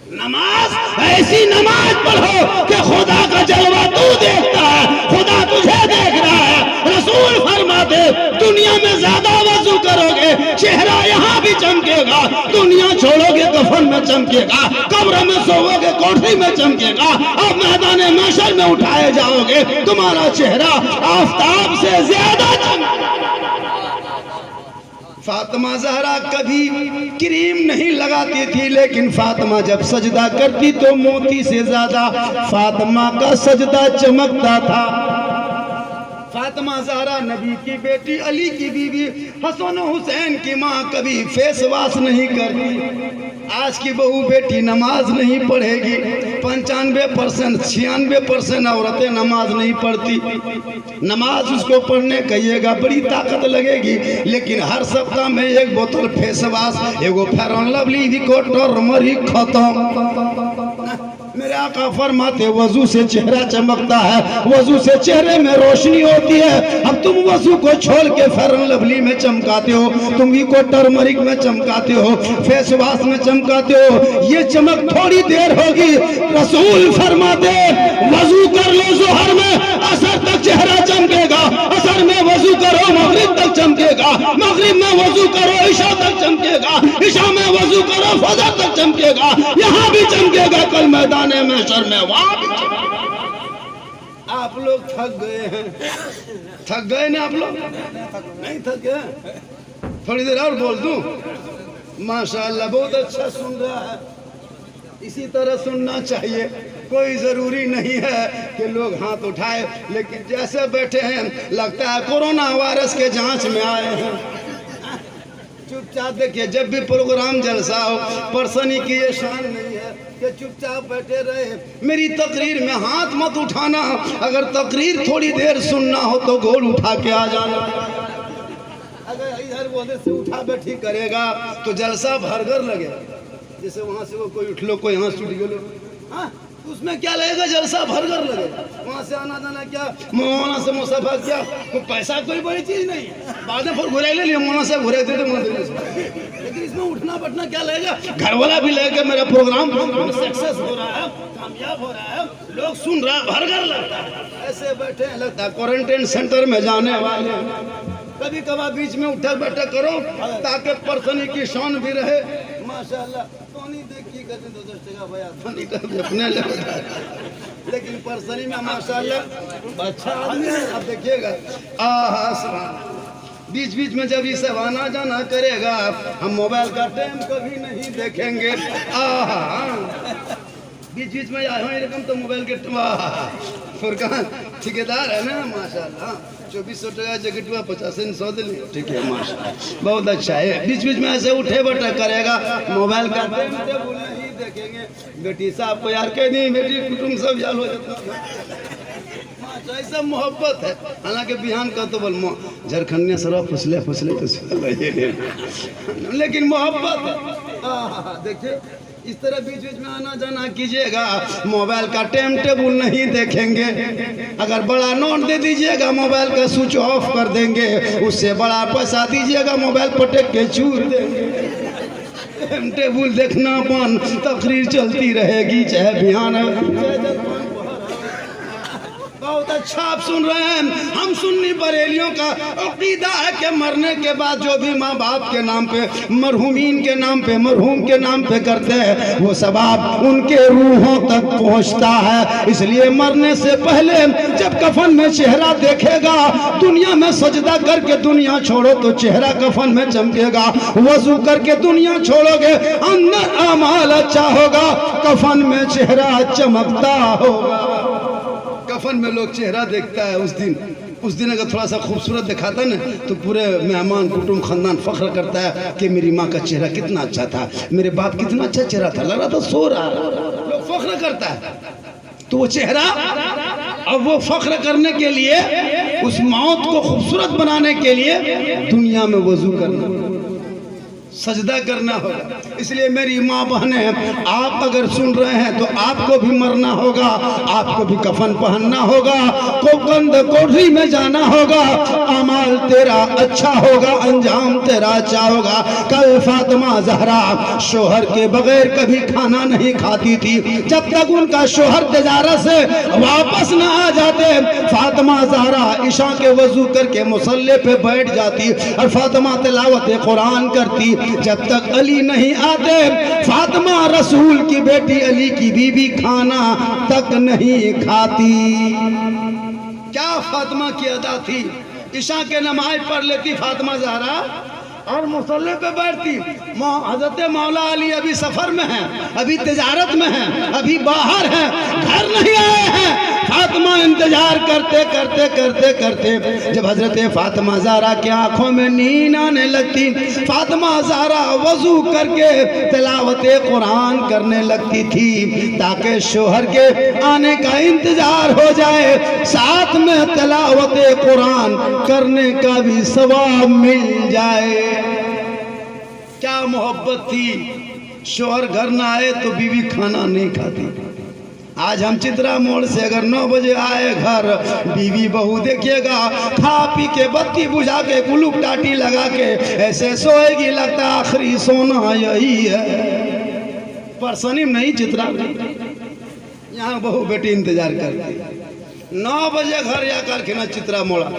नमाज ऐसी नमाज पढ़ो कि खुदा का जलवा तू देखता है, खुदा तुझे देख रहा है। रसूल फरमाते दुनिया में ज्यादा वजू करोगे चेहरा यहाँ भी चमकेगा, दुनिया छोड़ोगे कफन में चमकेगा, कब्र में सोओगे कोठरी में चमकेगा, अब मैदान महशर में उठाए जाओगे तुम्हारा चेहरा आफताब से ज्यादा चमकेगा। फातिमा ज़हरा कभी क्रीम नहीं लगाती थी, लेकिन फातिमा जब सजदा करती तो मोती से ज्यादा फातिमा का सजदा चमकता था। फातिमा ज़हरा नबी की बेटी, अली की बीवी, हसन हुसैन की माँ कभी फेस वॉश नहीं करती। आज की बहू बेटी नमाज नहीं पढ़ेगी। 95% 96% औरतें नमाज नहीं पढ़ती। नमाज उसको पढ़ने कहिएगा बड़ी ताकत लगेगी, लेकिन हर सप्ताह में एक बोतल फेस वॉश, एगो fair and lovely, Vicco turmeric खत्म। मेरे आका फरमाते वजू से चेहरा चमकता है, वजू से चेहरे में रोशनी होती है। अब तुम वजू को छोड़ के फेयर एंड लवली में चमकाते हो, तुम विको टर्मरिक में चमकाते हो, फेस वॉश में चमकाते हो, ये चमक थोड़ी देर होगी। रसूल फरमाते वजू कर लो जोहर में, असर तक चेहरा चमकेगा, असर में वजू करो मगरिब तक चमकेगा, मगरिब में वजू करो इशा तक चमकेगा, इशा में वजू करो फजर तक चमकेगा, यहाँ भी चमकेगा कल मैदान महशर में वहां भी। आप लोग थक गए हैं, थक गए ना आप लोग? नहीं थके? थोड़ी देर और बोल दूं? माशाअल्लाह बहुत अच्छा सुन रहा है, इसी तरह सुनना चाहिए। कोई ज़रूरी नहीं है कि लोग हाथ उठाए, लेकिन जैसे बैठे हैं लगता है कोरोना वायरस के जांच में आए हैं। चुपचाप देखिए, जब भी प्रोग्राम जलसा हो, परसनी की ये शान नहीं है कि चुपचाप बैठे रहे। मेरी तकरीर में हाथ मत उठाना, अगर तकरीर थोड़ी देर सुनना हो तो गोल उठा के आ जाना। अगर इधर बोले से उठा बैठी करेगा तो जलसा भरगर लगेगा। जैसे वहाँ से वो कोई उठ लो, कोई यहाँ से उठ गलो, हाँ उसमें क्या लगेगा, जलसा भरकर लगेगा। वहाँ से आना जाना क्या, वहाँ से मुसाफा क्या, तो पैसा कोई बड़ी चीज़ नहीं है। बाद में फिर घुराई ले लिया, वहाँ से घुराई देते लेकिन इसमें उठना बैठना क्या लगेगा, घर वाला भी लगेगा मेरा प्रोग्राम सक्सेस हो रहा है, कामयाब हो रहा है, लोग सुन रहा है, भरकर लगता है। ऐसे बैठे हैं लगता है क्वारंटाइन सेंटर में जाने वाले। कभी कभार बीच में उठक बैठक करो ताकि पर्सनी की शान भी रहे। माशाल्लाह सोनी देखिए कहते 10 टका भैया सोनी का अपने लेकिन पर्सनी में माशाल्लाह अच्छा आदमी है। अब देखिएगा बीच बीच में जब ये सब आना जाना करेगा, हम मोबाइल का टाइम कभी नहीं देखेंगे। बीच बीच में आए रकम तो मोबाइल के फुरकान ठेकेदार है ना माशाल्लाह, 2400 टका जैकेट हुआ 50-100 दिन, ठीक है माशाल्लाह बहुत अच्छा है। बीच बीच में ऐसे उठे बैठक करेगा, मोबाइल का टाइम टेबल नहीं देखेंगे। बेटी साहब को यार कह दी, बेटी कुटुंब सब यार हो जाता है, ऐसा मोहब्बत है। हालांकि बिहान का तो बोल झारखंड सरा फुसले फुसले तो लेकिन मोहब्बत है। देखिए इस तरह बीच बीच में आना जाना कीजिएगा, मोबाइल का टाइम टेबल नहीं देखेंगे। अगर बड़ा नोट दे दीजिएगा, मोबाइल का स्विच ऑफ कर देंगे। उससे बड़ा पैसा दीजिएगा, मोबाइल पटक के चूर देंगे। टाइम टेबल देखना बंद, तकरीर चलती रहेगी चाहे बिहान। बहुत अच्छा आप सुन रहे हैं। हम सुन्नी बरेलियों का अकीदा है कि मरने के बाद जो भी माँ बाप के नाम पे, मरहूमीन के नाम पे, मरहूम के नाम पे करते हैं, वो सवाब उनके रूहों तक पहुँचता है। इसलिए मरने से पहले जब कफन में चेहरा देखेगा, दुनिया में सजदा करके दुनिया छोड़ो तो चेहरा कफन में चमकेगा। वजू करके दुनिया छोड़ोगे, अंदर अमाल अच्छा होगा, कफन में चेहरा चमकता होगा। कफन में लोग चेहरा देखता है उस दिन अगर थोड़ा सा खूबसूरत दिखाता ना तो पूरे मेहमान कुटुंब खानदान फख्र करता है कि मेरी माँ का चेहरा कितना अच्छा था, मेरे बाप कितना अच्छा चेहरा था, लग रहा था सो रहा, लोग फख्र करता है। तो वो चेहरा, अब वो फख्र करने के लिए, उस मौत को खूबसूरत बनाने के लिए दुनिया में वजू करना, सजदा करना होगा। इसलिए मेरी माँ बहनें, आप अगर सुन रहे हैं तो आपको भी मरना होगा, आपको भी कफन पहनना होगा, कोकंद कोठरी में जाना होगा। अमाल तेरा अच्छा होगा, अंजाम तेरा अच्छा होगा। कल फातिमा ज़हरा शोहर के बगैर कभी खाना नहीं खाती थी, जब तक उनका शोहर तिजारत से वापस न आ जाते। फातिमा ज़हरा इशा के वजू करके मुसल्ले पे बैठ जाती और फातिमा तिलावत कुरान करती। जब तक अली नहीं आते, फातिमा रसूल की बेटी अली की बीवी खाना तक नहीं खाती। क्या फातिमा की अदा थी। इशा के नमाज पढ़ लेती फातिमा ज़हरा और मुसल्ले पे बैठती। हज़रत मौला अली अभी सफर में है, अभी तिजारत में है, अभी बाहर है, घर नहीं आए हैं। फातिमा इंतजार करते करते करते करते जब हजरत फातिमा ज़हरा की आंखों में नींद आने लगती, फातिमा ज़हरा वजू करके तिलावत कुरान करने लगती थी ताकि शोहर के आने का इंतजार हो जाए, साथ में तिलावत कुरान करने का भी सवाब मिल जाए। क्या मोहब्बत थी। शोहर घर ना आए तो बीवी खाना नहीं खाती। आज हम चित्रा मोड़ से अगर 9 बजे आए घर, बीवी बहू देखिएगा खा पी के बत्ती बुझा के कुलुप टाटी लगा के ऐसे सोएगी, लगता आखिरी सोना यही है। परसनी में नहीं, चित्रा यहाँ बहू बेटी इंतजार करती। 9 बजे घर या करके चित्रा मोड़ा,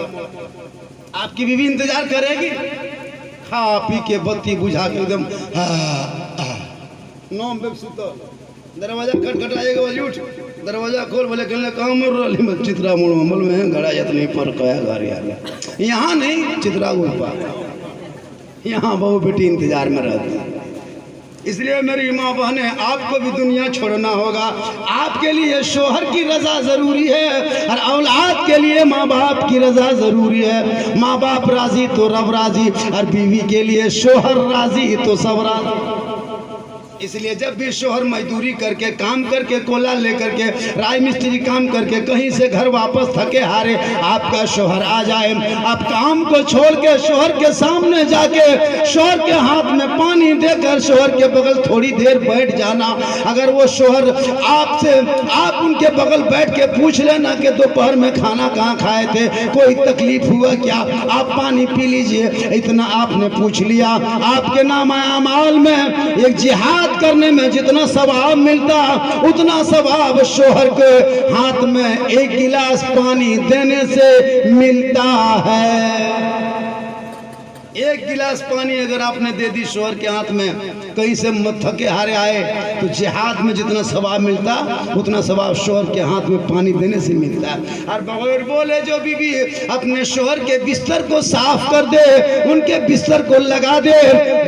आपकी बीवी इंतजार करेगी। खा पी के बत्ती बुझा के एकदम 9 बजे सुतो, दरवाजा खटखटाएगा, बोले उठ, दरवाजा खोल, बोले कहने कहाँ मर रही मैं चित्रा मोड़ मल में घड़ा जत नहीं पर कया घर यार। यहाँ नहीं, चित्रा गुफा, यहाँ बहु बेटी इंतजार में रहती। इसलिए मेरी माँ बहनें, आपको भी दुनिया छोड़ना होगा। आपके लिए शोहर की रजा जरूरी है और औलाद के लिए माँ बाप की रजा जरूरी है। माँ बाप राजी तो रब राजी, और बीवी के लिए शोहर राजी तो सब राजी। इसलिए जब भी शोहर मजदूरी करके काम करके कोला लेकर के राज मिस्त्री काम करके कहीं से घर वापस थके हारे आपका शोहर आ जाए, आप काम को छोड़ के शोहर के सामने जाके शोहर के हाथ में पानी देकर शोहर के बगल थोड़ी देर बैठ जाना। अगर वो शोहर आपसे आप उनके बगल बैठ के पूछ लेना कि दोपहर में खाना कहाँ खाए थे, कोई तकलीफ हुआ क्या, आप पानी पी लीजिए, इतना आपने पूछ लिया, आपके नाम अमाल में एक जिहाद करने में जितना सवाब मिलता उतना सवाब शोहर के हाथ में एक गिलास पानी देने से मिलता है। एक गिलास पानी अगर आपने दे दी शोहर के हाथ में, कहीं से थके हारे आए, तो जिहाद में जितना सवाब मिलता उतना सवाब शोहर के हाथ में पानी देने से मिलता है। और बगैर बोले जो बीवी अपने शोहर के बिस्तर को साफ कर दे, उनके बिस्तर को लगा दे,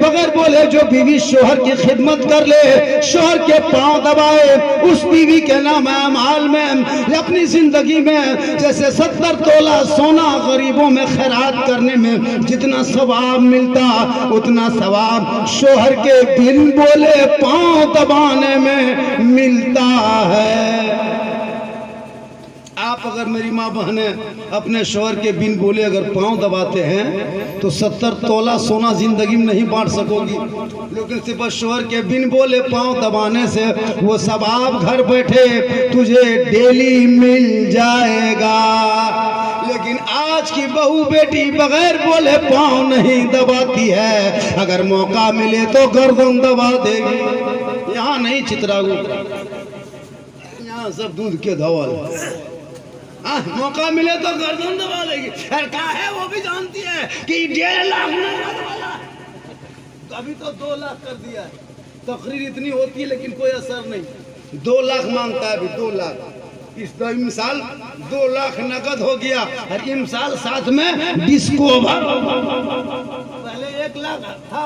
बगैर बोले जो बीवी शोहर की खिदमत कर ले, शोहर के पांव दबाए, उस बीवी के नाम अमाल में अपनी जिंदगी में जैसे 70 तोला सोना गरीबों में खैरात करने में जितना सवाब मिलता उतना सवाब शोहर के बिन बोले पांव दबाने में मिलता है। आप अगर मेरी माँ बहनें अपने शोहर के बिन बोले अगर पांव दबाते हैं तो 70 तोला सोना जिंदगी में नहीं बांट सकोगी, लेकिन सिर्फ शोहर के बिन बोले पांव दबाने से वो सवाब घर बैठे तुझे डेली मिल जाएगा। लेकिन आज की बहू बेटी बगैर बोले पांव नहीं दबाती है, अगर मौका मिले तो गर्दन दबा देगी। यहाँ नहीं चित्रागू, यहाँ सब दूध के धवल, मौका मिले तो गर्दन दबा देगी। क्या है वो भी जानती है कि 1.5 लाख अभी तो 2 लाख कर दिया है, तकरीर इतनी होती है लेकिन कोई असर नहीं। 2 लाख मांगता है अभी, 2 लाख। इस इमसाल 2 लाख नकद हो गया और इमसाल साथ में डिस्को भर। पहले 1 लाख था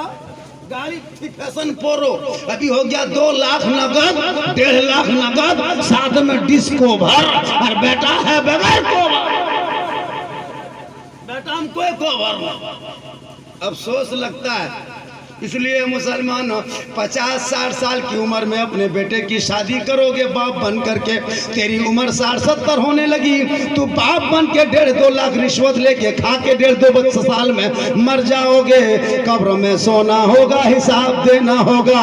गाड़ी फैशन पोरो, अभी हो गया 2 लाख नकद, 1.5 लाख नकद, साथ में डिस्को भर। और बेटा है बगैर कोवर, बेटा हम कोई कोवर। अफसोस लगता है, इसलिए मुसलमान 50-60 साल की उम्र में अपने बेटे की शादी करोगे बाप बन करके, तेरी उम्र 60-70 होने लगी, तू बाप बन के 1.5-2 लाख रिश्वत लेके खा के 1.5-2 साल में मर जाओगे। कब्र में सोना होगा, हिसाब देना होगा,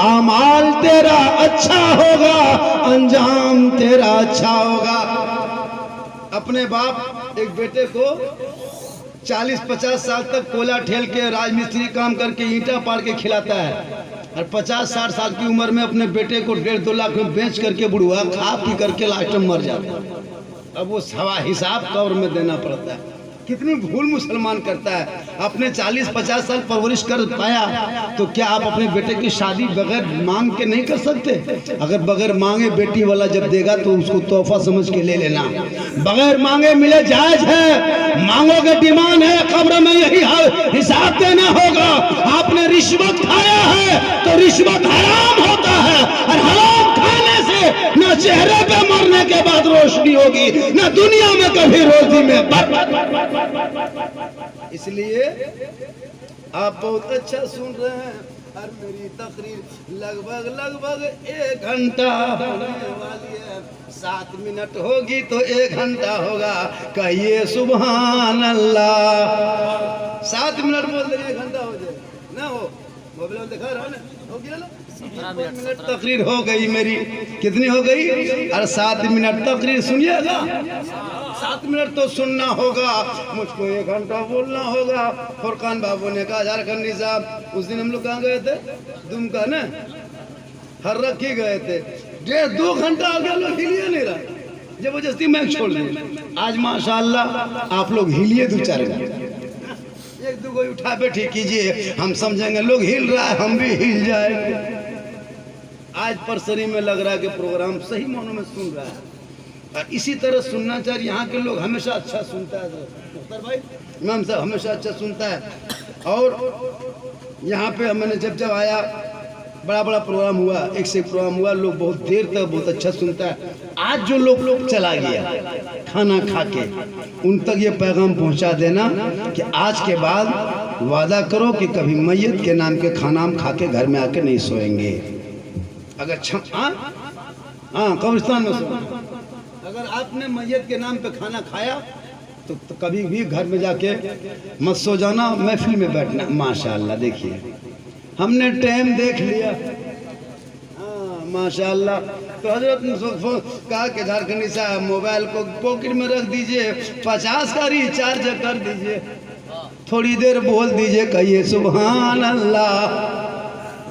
आमाल तेरा अच्छा होगा, अंजाम तेरा अच्छा होगा। अपने बाप एक बेटे को 40-50 साल तक कोयला ठेल के राजमिस्त्री काम करके ईंटा पाड़ के खिलाता है, और 50-60 साल की उम्र में अपने बेटे को 1.5-2 लाख में बेच करके बुढ़वा खा पी करके लास्ट में मर जाता है। अब वो सवा हिसाब कब्र में देना पड़ता है। कितनी भूल मुसलमान करता है। अपने 40-50 साल परवरिश कर पाया तो क्या आप अपने बेटे की शादी बगैर मांग के नहीं कर सकते? अगर बगैर मांगे बेटी वाला जब देगा तो उसको तोहफा समझ के ले लेना। बगैर मांगे मिले जायज है, मांगोगे डिमांड है, कब्र में यही हिसाब देना होगा। आपने रिश्वत खाया है तो रिश्वत हराम होता है, और हराम खाने से न चेहरे पे मरने के बाद रोशनी होगी, न दुनिया में कभी रोजी में बरकत। इसलिए आप बहुत अच्छा सुन रहे हैं, और मेरी तकरीर लगभग 1 घंटा होने वाली है। 7 मिनट होगी तो 1 घंटा होगा। कहिए सुभान अल्लाह। 7 मिनट बोल दे 1 घंटा हो जाए ना, हो मोबाइल में दिखा रहा है ना, हो गया ना। 17 मिनट तकरीर हो गई मेरी। कितनी हो गई? और 7 मिनट तकरीर सुनिएगा। 7 मिनट तो सुनना होगा, मुझको 1 घंटा बोलना होगा। फुरकान बाबू ने कहा झारखंडी साहब, उस दिन हम लोग कहाँ गए थे? दुमका ना, हर रखी गए थे। 1.5-2 घंटा आ गया, लोग हिलिए नहीं रहा, जबरदस्ती मैं छोड़ दिए। आज माशाल्लाह आप लोग हिलिए 2-4 घंटे, 1-2 को उठा बैठी कीजिए, हम समझेंगे लोग हिल रहा है, हम भी हिल जाएंगे। आज परसरी में लग रहा है कि प्रोग्राम सही मानों में सुन रहा है, और इसी तरह सुनना चाहिए। यहाँ के लोग हमेशा अच्छा सुनता है, मुख्तार भाई इमाम साहब हमेशा अच्छा सुनता है। और यहाँ पे मैंने जब आया, बड़ा प्रोग्राम हुआ, एक से एक प्रोग्राम हुआ, लोग बहुत देर तक बहुत अच्छा सुनता है। आज जो लोग चला गया खाना खा के, उन तक ये पैगाम पहुँचा देना कि आज के बाद वादा करो कि कभी मैयत के नाम के खाना हम खा के घर में आके नहीं सोएंगे। अगर हाँ कब्रिस्तान में सो, अगर आपने मैयत के नाम पे खाना खाया तो कभी भी घर में जाके मत सो जाना, महफिल में बैठना। माशाअल्लाह, देखिए हमने टाइम देख लिया। हाँ माशाअल्लाह। तो हजरत ने कहा कि झारखंडी साहब मोबाइल को पॉकेट में रख दीजिए, 50 का रिचार्ज कर दीजिए, थोड़ी देर बोल दीजिए, कहिए सुभान अल्लाह।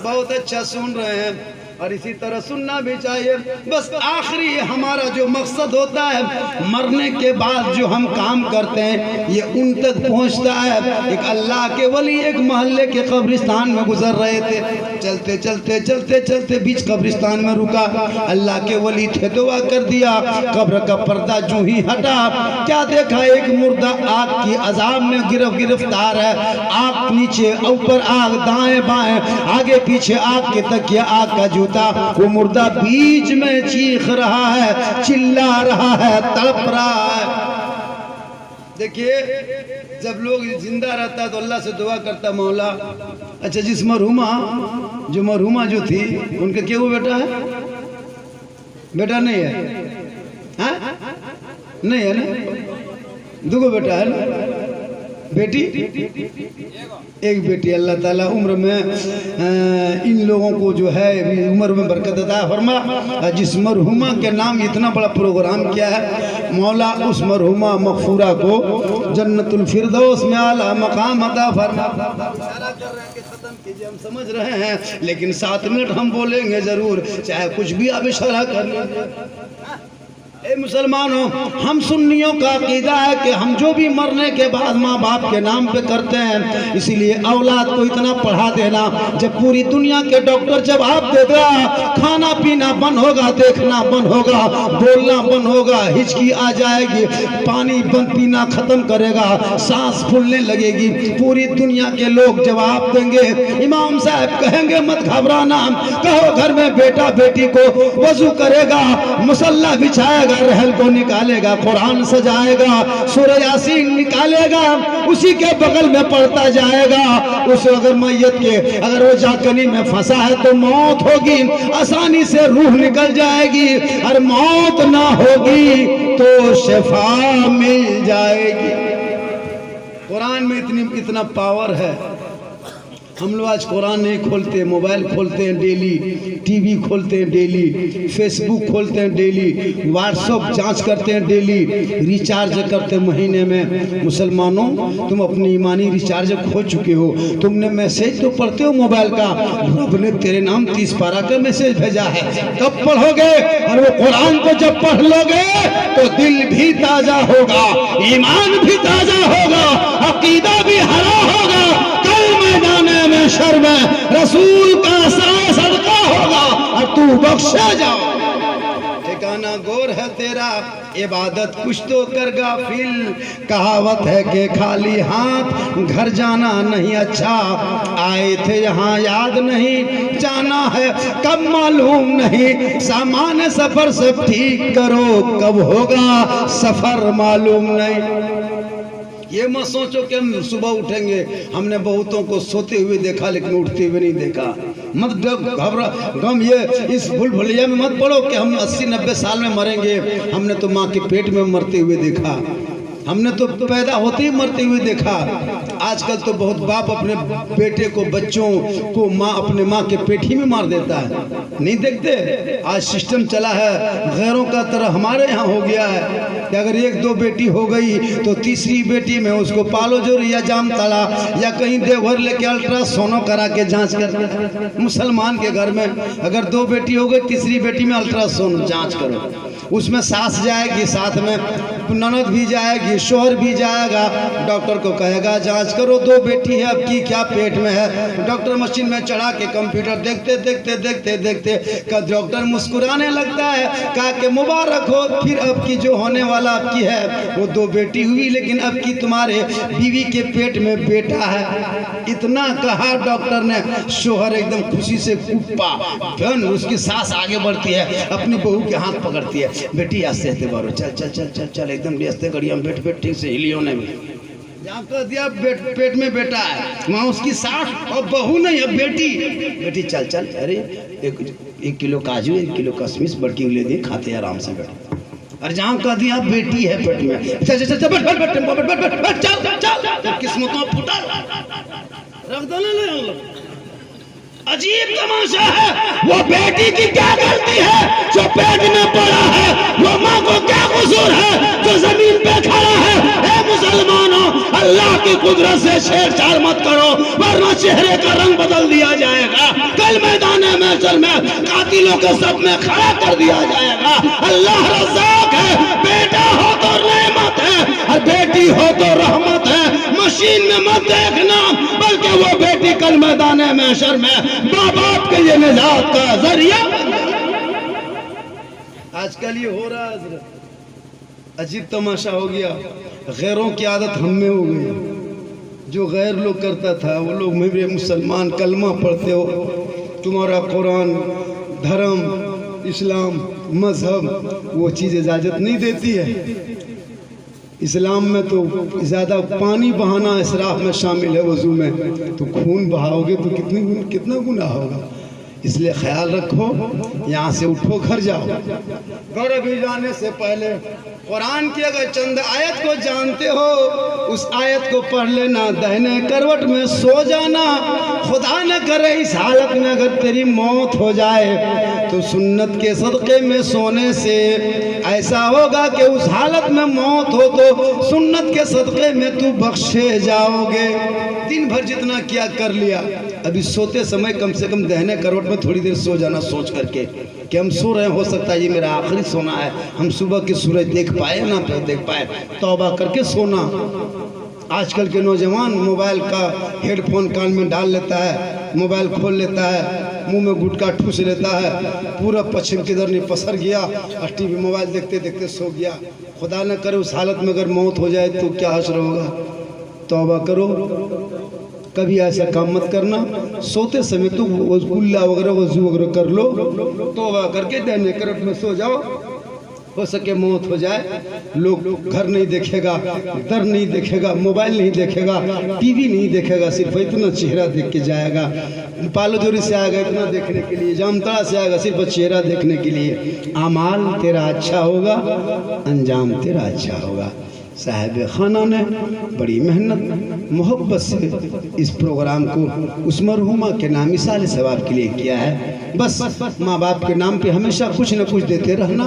बहुत अच्छा सुन रहे हैं और इसी तरह सुनना भी चाहिए। बस आखिरी हमारा जो मकसद होता है, मरने के बाद जो हम काम करते हैं ये उन तक पहुंचता है। एक अल्लाह के वली एक मोहल्ले के कब्रिस्तान में गुजर रहे थे, चलते चलते चलते चलते बीच कब्रिस्तान में रुका। अल्लाह के वली थे, दुआ कर दिया। कब्र का पर्दा जो ही हटा, क्या देखा, एक मुर्दा आग की अजाब में गिरफ्तार है। आग नीचे ऊपर आग, दाएं बाएं, आगे पीछे आग के तकिया, आग का जूता। वो मुर्दा बीच में चीख रहा है, चिल्ला रहा है, तड़प रहा है। देखिए जब लोग जिंदा रहता है तो अल्लाह से दुआ करता, मौला अच्छा जिस मरहुमा जो थी उनके क्या वो बेटा है? बेटा नहीं है? हाँ? नहीं है ना? दुगो बेटा है ना? बेटी एक बेटी। अल्लाह ताला उम्र में इन लोगों को जो है उम्र में बरकत अता फरमा। जिस मरहुमा के नाम इतना बड़ा प्रोग्राम किया है, मौला उस मरहुमा मगफूरा को जन्नतुल फिरदौस में आला मकाम अता फरमा। इशारा कर रहे हैं कि खत्म कीजिए, हम समझ रहे हैं, लेकिन 7 मिनट हम बोलेंगे जरूर, चाहे कुछ भी आप इशारा कर लीजिए। ए मुसलमानों, हम सुन्नियों का अकीदा है कि हम जो भी मरने के बाद माँ बाप के नाम पे करते हैं, इसीलिए औलाद को इतना पढ़ा देना, जब पूरी दुनिया के डॉक्टर जवाब देगा, खाना पीना बंद होगा, देखना बंद होगा, बोलना बंद होगा, हिचकी आ जाएगी, पानी बंद पीना खत्म करेगा, सांस फूलने लगेगी, पूरी दुनिया के लोग जवाब देंगे। इमाम साहब कहेंगे मत घबराना, कहो घर में बेटा बेटी को वजू करेगा, मुसल्ला बिछाएगा, रहल को निकालेगा, कुरान सजाएगा, सूरह यासीन निकालेगा, उसी के बगल में पढ़ता जाएगा। उस अगर मैयत के अगर वो जाकनी में फंसा है तो मौत होगी, आसानी से रूह निकल जाएगी, और मौत ना होगी तो शिफा मिल जाएगी। कुरान में इतना पावर है। हम लोग आज कुरान नहीं खोलते, मोबाइल खोलते हैं डेली, टीवी खोलते हैं डेली, फेसबुक खोलते हैं डेली, व्हाट्सएप जांच करते हैं डेली, रिचार्ज करते हैं महीने में। मुसलमानों, तुम अपनी ईमानी रिचार्ज खो चुके हो। तुमने मैसेज तो पढ़ते हो मोबाइल का, रब ने तेरे नाम 30 पारा का मैसेज भेजा है, कब पढ़ोगे? और वो कुरान को जब पढ़ लोगे तो दिल भी ताजा होगा, ईमान भी ताजा होगा, अकीदा भी हरा होगा। कल मैदान में शर्म रसूल का सदका होगा और तू बख्शा जाओ। ठिकाना गोर है तेरा, इबादत कुछ तो कर गाफिल। कहावत है कि खाली हाथ घर जाना नहीं अच्छा, आए थे यहाँ याद नहीं, जाना है कब मालूम नहीं। सामान सफर सब ठीक करो, कब होगा सफर मालूम नहीं। ये मत सोचो कि हम सुबह उठेंगे, हमने बहुतों को सोते हुए देखा लेकिन उठते हुए नहीं देखा। मत घबरा गम ये इस भूल-भुलैया में मत पड़ो कि हम 80-90 साल में मरेंगे। हमने तो माँ के पेट में मरते हुए देखा, हमने तो पैदा होते ही मरते हुए देखा। आजकल तो बहुत बाप अपने बेटे को, बच्चों को माँ अपने माँ के पेट ही में मार देता है, नहीं देखते। आज सिस्टम चला है गैरों का तरह, हमारे यहाँ हो गया है कि अगर 1-2 बेटी हो गई तो तीसरी बेटी में उसको पालो जोर या जाम तला या कहीं देवघर लेके अल्ट्रासोनो करा के जांच कर। मुसलमान के घर में अगर 2 बेटी हो गई, तीसरी बेटी में अल्ट्रासोनो जांच करो, उसमें सास जाएगी, साथ में ननद भी जाएगी, शोहर भी जाएगा। डॉक्टर को कहेगा जांच करो 2 बेटी है, अब की क्या पेट में है। डॉक्टर मशीन में चढ़ा के कंप्यूटर देखते देखते देखते देखते का डॉक्टर मुस्कुराने लगता है, कहा कि मुबारक हो, फिर अब की जो होने वाला आपकी है वो 2 बेटी हुई, लेकिन अब की तुम्हारे बीवी के पेट में बेटा है। इतना कहा डॉक्टर ने, शोहर एकदम खुशी से कूपा, फिर उसकी सास आगे बढ़ती है, अपनी बहू के हाथ पकड़ती है, बेटी आस्ते आस्ते बारो, चल चल चल चल चल, एकदम आस्ते करिए, हम बैठ ठीक से हिलियो नहीं। जहाँ कह दिया पेट में बेटा है, वहाँ उसकी सास और बहू नहीं, अब बेटी चल चल, अरे 1 किलो काजू 1 किलो किशमिश बड़की ले दी, खाते आराम से बैठ। और जहाँ कह दिया बेटी है पेट में, चल चल चल बैठ चल, किस्मतों फुटा रख दो। अजीब तमाशा है, वो बेटी की क्या गलती है जो पेट में पड़ा है, वो माँ को क्या कसूर है जो जमीन पे खड़ा है। ए मुसलमानों, अल्लाह की कुदरत से छेड़छाड़ मत करो, वरना चेहरे का रंग बदल दिया जाएगा। कल मैदान महशर में कातिलों के सब में खड़ा कर दिया जाएगा। अल्लाह रज़ाक है, बेटा हो तो रहमत है और बेटी हो तो रहमत है। मशीन में मत देखना, बल्कि वो बेटी कल मैदान महशर में माँ बाप के लिए निजात का जरिया। आजकल ये हो रहा है, अजीब तमाशा हो गया। गैरों की आदत हम में हो गई। जो गैर लोग करता था वो लोग, मेरे मुसलमान कलमा पढ़ते हो, तुम्हारा कुरान, धर्म, इस्लाम, मजहब वो चीज़ इजाज़त नहीं देती है। इस्लाम में तो ज़्यादा पानी बहाना इसराफ में शामिल है। वज़ू में तो खून बहाओगे तो कितना गुनाह होगा। इसलिए ख्याल रखो, यहाँ से उठो, घर जाओ। घर भी जाने से पहले कुरान की अगर चंद आयत को जानते हो, उस आयत को पढ़ लेना, दाहिने करवट में सो जाना। खुदा न करे इस हालत में अगर तेरी मौत हो जाए तो सुन्नत के सदक़े में सोने से ऐसा होगा कि उस हालत में मौत हो तो सुन्नत के सदक़े में तू बख्शे जाओगे। दिन भर जितना किया कर लिया, अभी सोते समय कम से कम दाहिने करवट में थोड़ी देर सो जाना, सोच करके कि हम सो रहे हैं, हो सकता है ये मेरा आखिरी सोना है, हम सुबह की सूरज देख पाए ना देख पाए, तौबा करके सोना। आजकल के नौजवान मोबाइल का हेडफोन कान में डाल लेता है, मोबाइल खोल लेता है, मुंह में गुटखा ठूस लेता है, पूरा पश्चिम किधर नहीं पसर गया और टीवी मोबाइल देखते देखते सो गया। खुदा न करे उस हालत में अगर मौत हो जाए तो क्या हश्र होगा। तौबा करो, कभी ऐसा काम मत करना। सोते समय तो कुल्ला वगैरह वजू वगैरह कर लो, तौबा करके दाहिने करवट में सो जाओ। हो सके मौत हो जाए, लोग घर नहीं देखेगा, दर नहीं देखेगा, मोबाइल नहीं देखेगा, टीवी नहीं देखेगा, सिर्फ इतना चेहरा देख के जाएगा। पालोजोरी से आएगा इतना देखने के लिए, जामताड़ा से आएगा सिर्फ चेहरा देखने के लिए। अमाल तेरा अच्छा होगा, अंजाम तेरा अच्छा होगा। साहिब खाना ने बड़ी मेहनत मोहब्बत से इस प्रोग्राम को उस मरहुमा के नाम मिसाल सवाब के लिए किया है। बस माँ बाप के नाम पे हमेशा कुछ न कुछ देते रहना।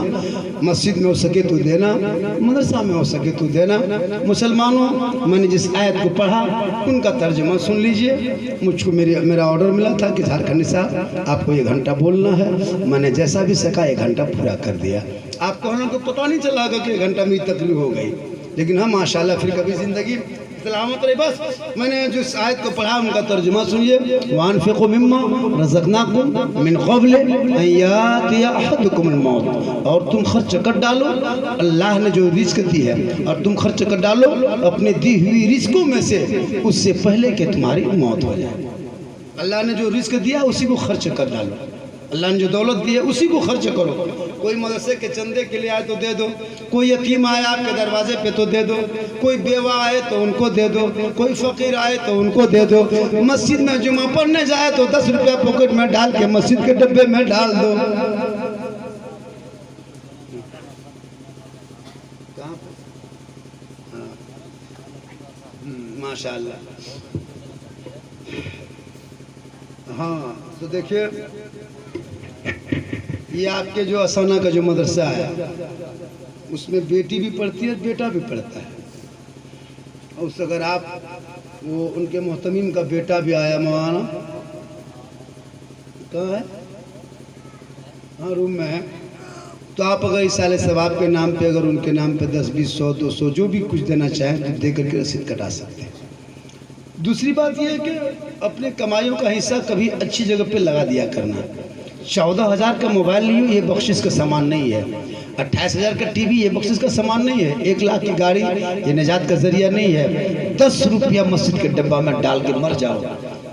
मस्जिद में हो सके तो देना, मदरसा में हो सके तो देना। मुसलमानों, मैंने जिस आयत को पढ़ा उनका तर्जुमा सुन लीजिए। मुझको मेरा ऑर्डर मिला था कि झारखंडी साहब आपको 1 घंटा बोलना है। मैंने जैसा भी सका 1 घंटा पूरा कर दिया। आपको हम लोग को पता नहीं चला कि 1 घंटा में तकलीफ हो गई, लेकिन हम माशाल्लाह फिर कभी ज़िंदगी सलामत रही। बस मैंने जो आयत को पढ़ा उनका तर्जुमा सुनिए। वानफिक़ू मिम्मा रज़क़नाकुम मिन क़ब्ल अन यातिया अहदकुमुल मौत, और तुम खर्च कर डालो, अल्लाह ने जो रिज़्क़ दी है और तुम खर्च कर डालो अपने दी हुई रिज़्क़ों में से, उससे पहले कि तुम्हारी मौत हो जाए। अल्लाह ने जो रिज़्क़ दिया उसी को खर्च कर डालो। अल्लाह ने जो दौलत दी है उसी को खर्च करो। कोई मदरसे के चंदे के लिए आए तो दे दो, कोई यतीम आए आपके दरवाजे पे तो दे दो, कोई बेवा आए तो उनको दे दो, कोई फ़कीर आए तो उनको दे दो। मस्जिद में जुमा पढ़ने जाए तो 10 रुपया पॉकेट में डाल के मस्जिद के डब्बे में डाल दो। माशाअल्लाह। हाँ, तो देखिए ये आपके जो असाना का जो मदरसा है उसमें बेटी भी पढ़ती है, बेटा भी पढ़ता है। और उस अगर आप वो उनके मोहतमीम का बेटा भी आया, मौलाना कहाँ है, हाँ रूम में है, तो आप अगर इस साल सवाब के नाम पे अगर उनके नाम पे 10, 20, 100, 200 जो भी कुछ देना चाहें तो दे करके रसीद कटा सकते हैं। दूसरी बात यह है कि अपने कमाइयों का हिस्सा कभी अच्छी जगह पे लगा दिया करना। 14,000 का मोबाइल लियो, ये बख्शिश का सामान नहीं है। 28,000 का टीवी, ये बख्शिश का सामान नहीं है। 1 लाख की गाड़ी, ये निजात का जरिया नहीं है। 10 रुपया मस्जिद के डब्बा में डाल के मर जाओ,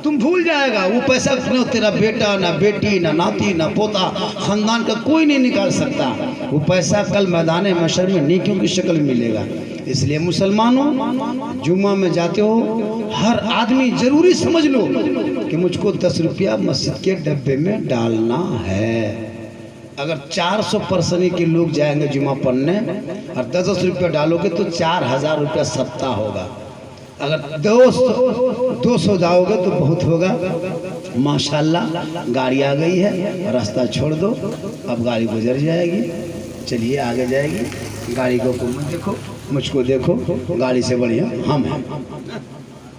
तुम भूल जाएगा वो पैसा न तेरा बेटा ना बेटी ना नाती ना पोता खानदान का कोई नहीं निकाल सकता। वो पैसा कल मैदान मशर में नेकियों की शक्ल में मिलेगा। इसलिए मुसलमानों, जुम्मा में जाते हो हर आदमी जरूरी समझ लो कि मुझको 10 रुपया मस्जिद के डब्बे में डालना है। अगर 400 परसनी के लोग जाएंगे जुम्मा पढ़ने और 10 रुपया डालोगे तो 4000 रुपया सप्ताह होगा। अगर 200 जाओगे तो बहुत होगा। माशाल्लाह गाड़ी आ गई है, रास्ता छोड़ दो, अब गाड़ी गुजर जाएगी। चलिए आगे जाएगी। गाड़ी को मत देखो, मुझको देखो, गाड़ी से बढ़िया हम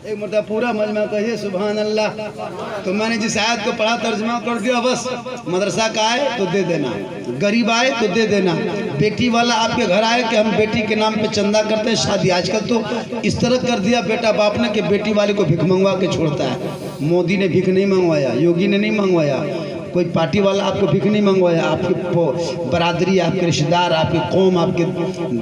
एक मरतबा पूरा मजमा कहिए सुभान अल्लाह। तो मैंने जिस आयत को पढ़ा तर्जमा कर दिया बस। मदरसा का आए तो दे देना, गरीब आए तो दे देना, बेटी वाला आपके घर आए कि हम बेटी के नाम पे चंदा करते हैं शादी। आजकल तो इस तरह कर दिया बेटा बाप ने कि बेटी वाले को भिख मंगवा के छोड़ता है। मोदी ने भिख नहीं मंगवाया, योगी ने नहीं मंगवाया, कोई पार्टी वाला आपको भिख नहीं मंगवाया। आपकी बरादरी, आपके रिश्तेदार, आपके कौम, आपके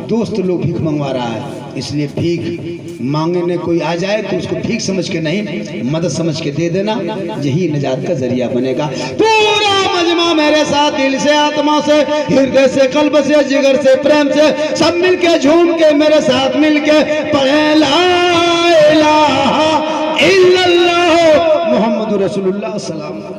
दोस्त लोग भिख मंगवा रहा है। इसलिए भीख मांगने कोई आ जाए तो उसको भीख समझ के नहीं, मदद समझ के दे देना, यही निजात का जरिया बनेगा। पूरा मजमा मेरे साथ दिल से, आत्मा से, हृदय से, कल्ब से, जिगर से, प्रेम से सब मिलके झूम के मेरे साथ मिलके पढ़े ला इलाहा इल्लल्लाह मुहम्मदुर रसूलुल्लाह सल्लल्लाहु अलैहि वसल्लम।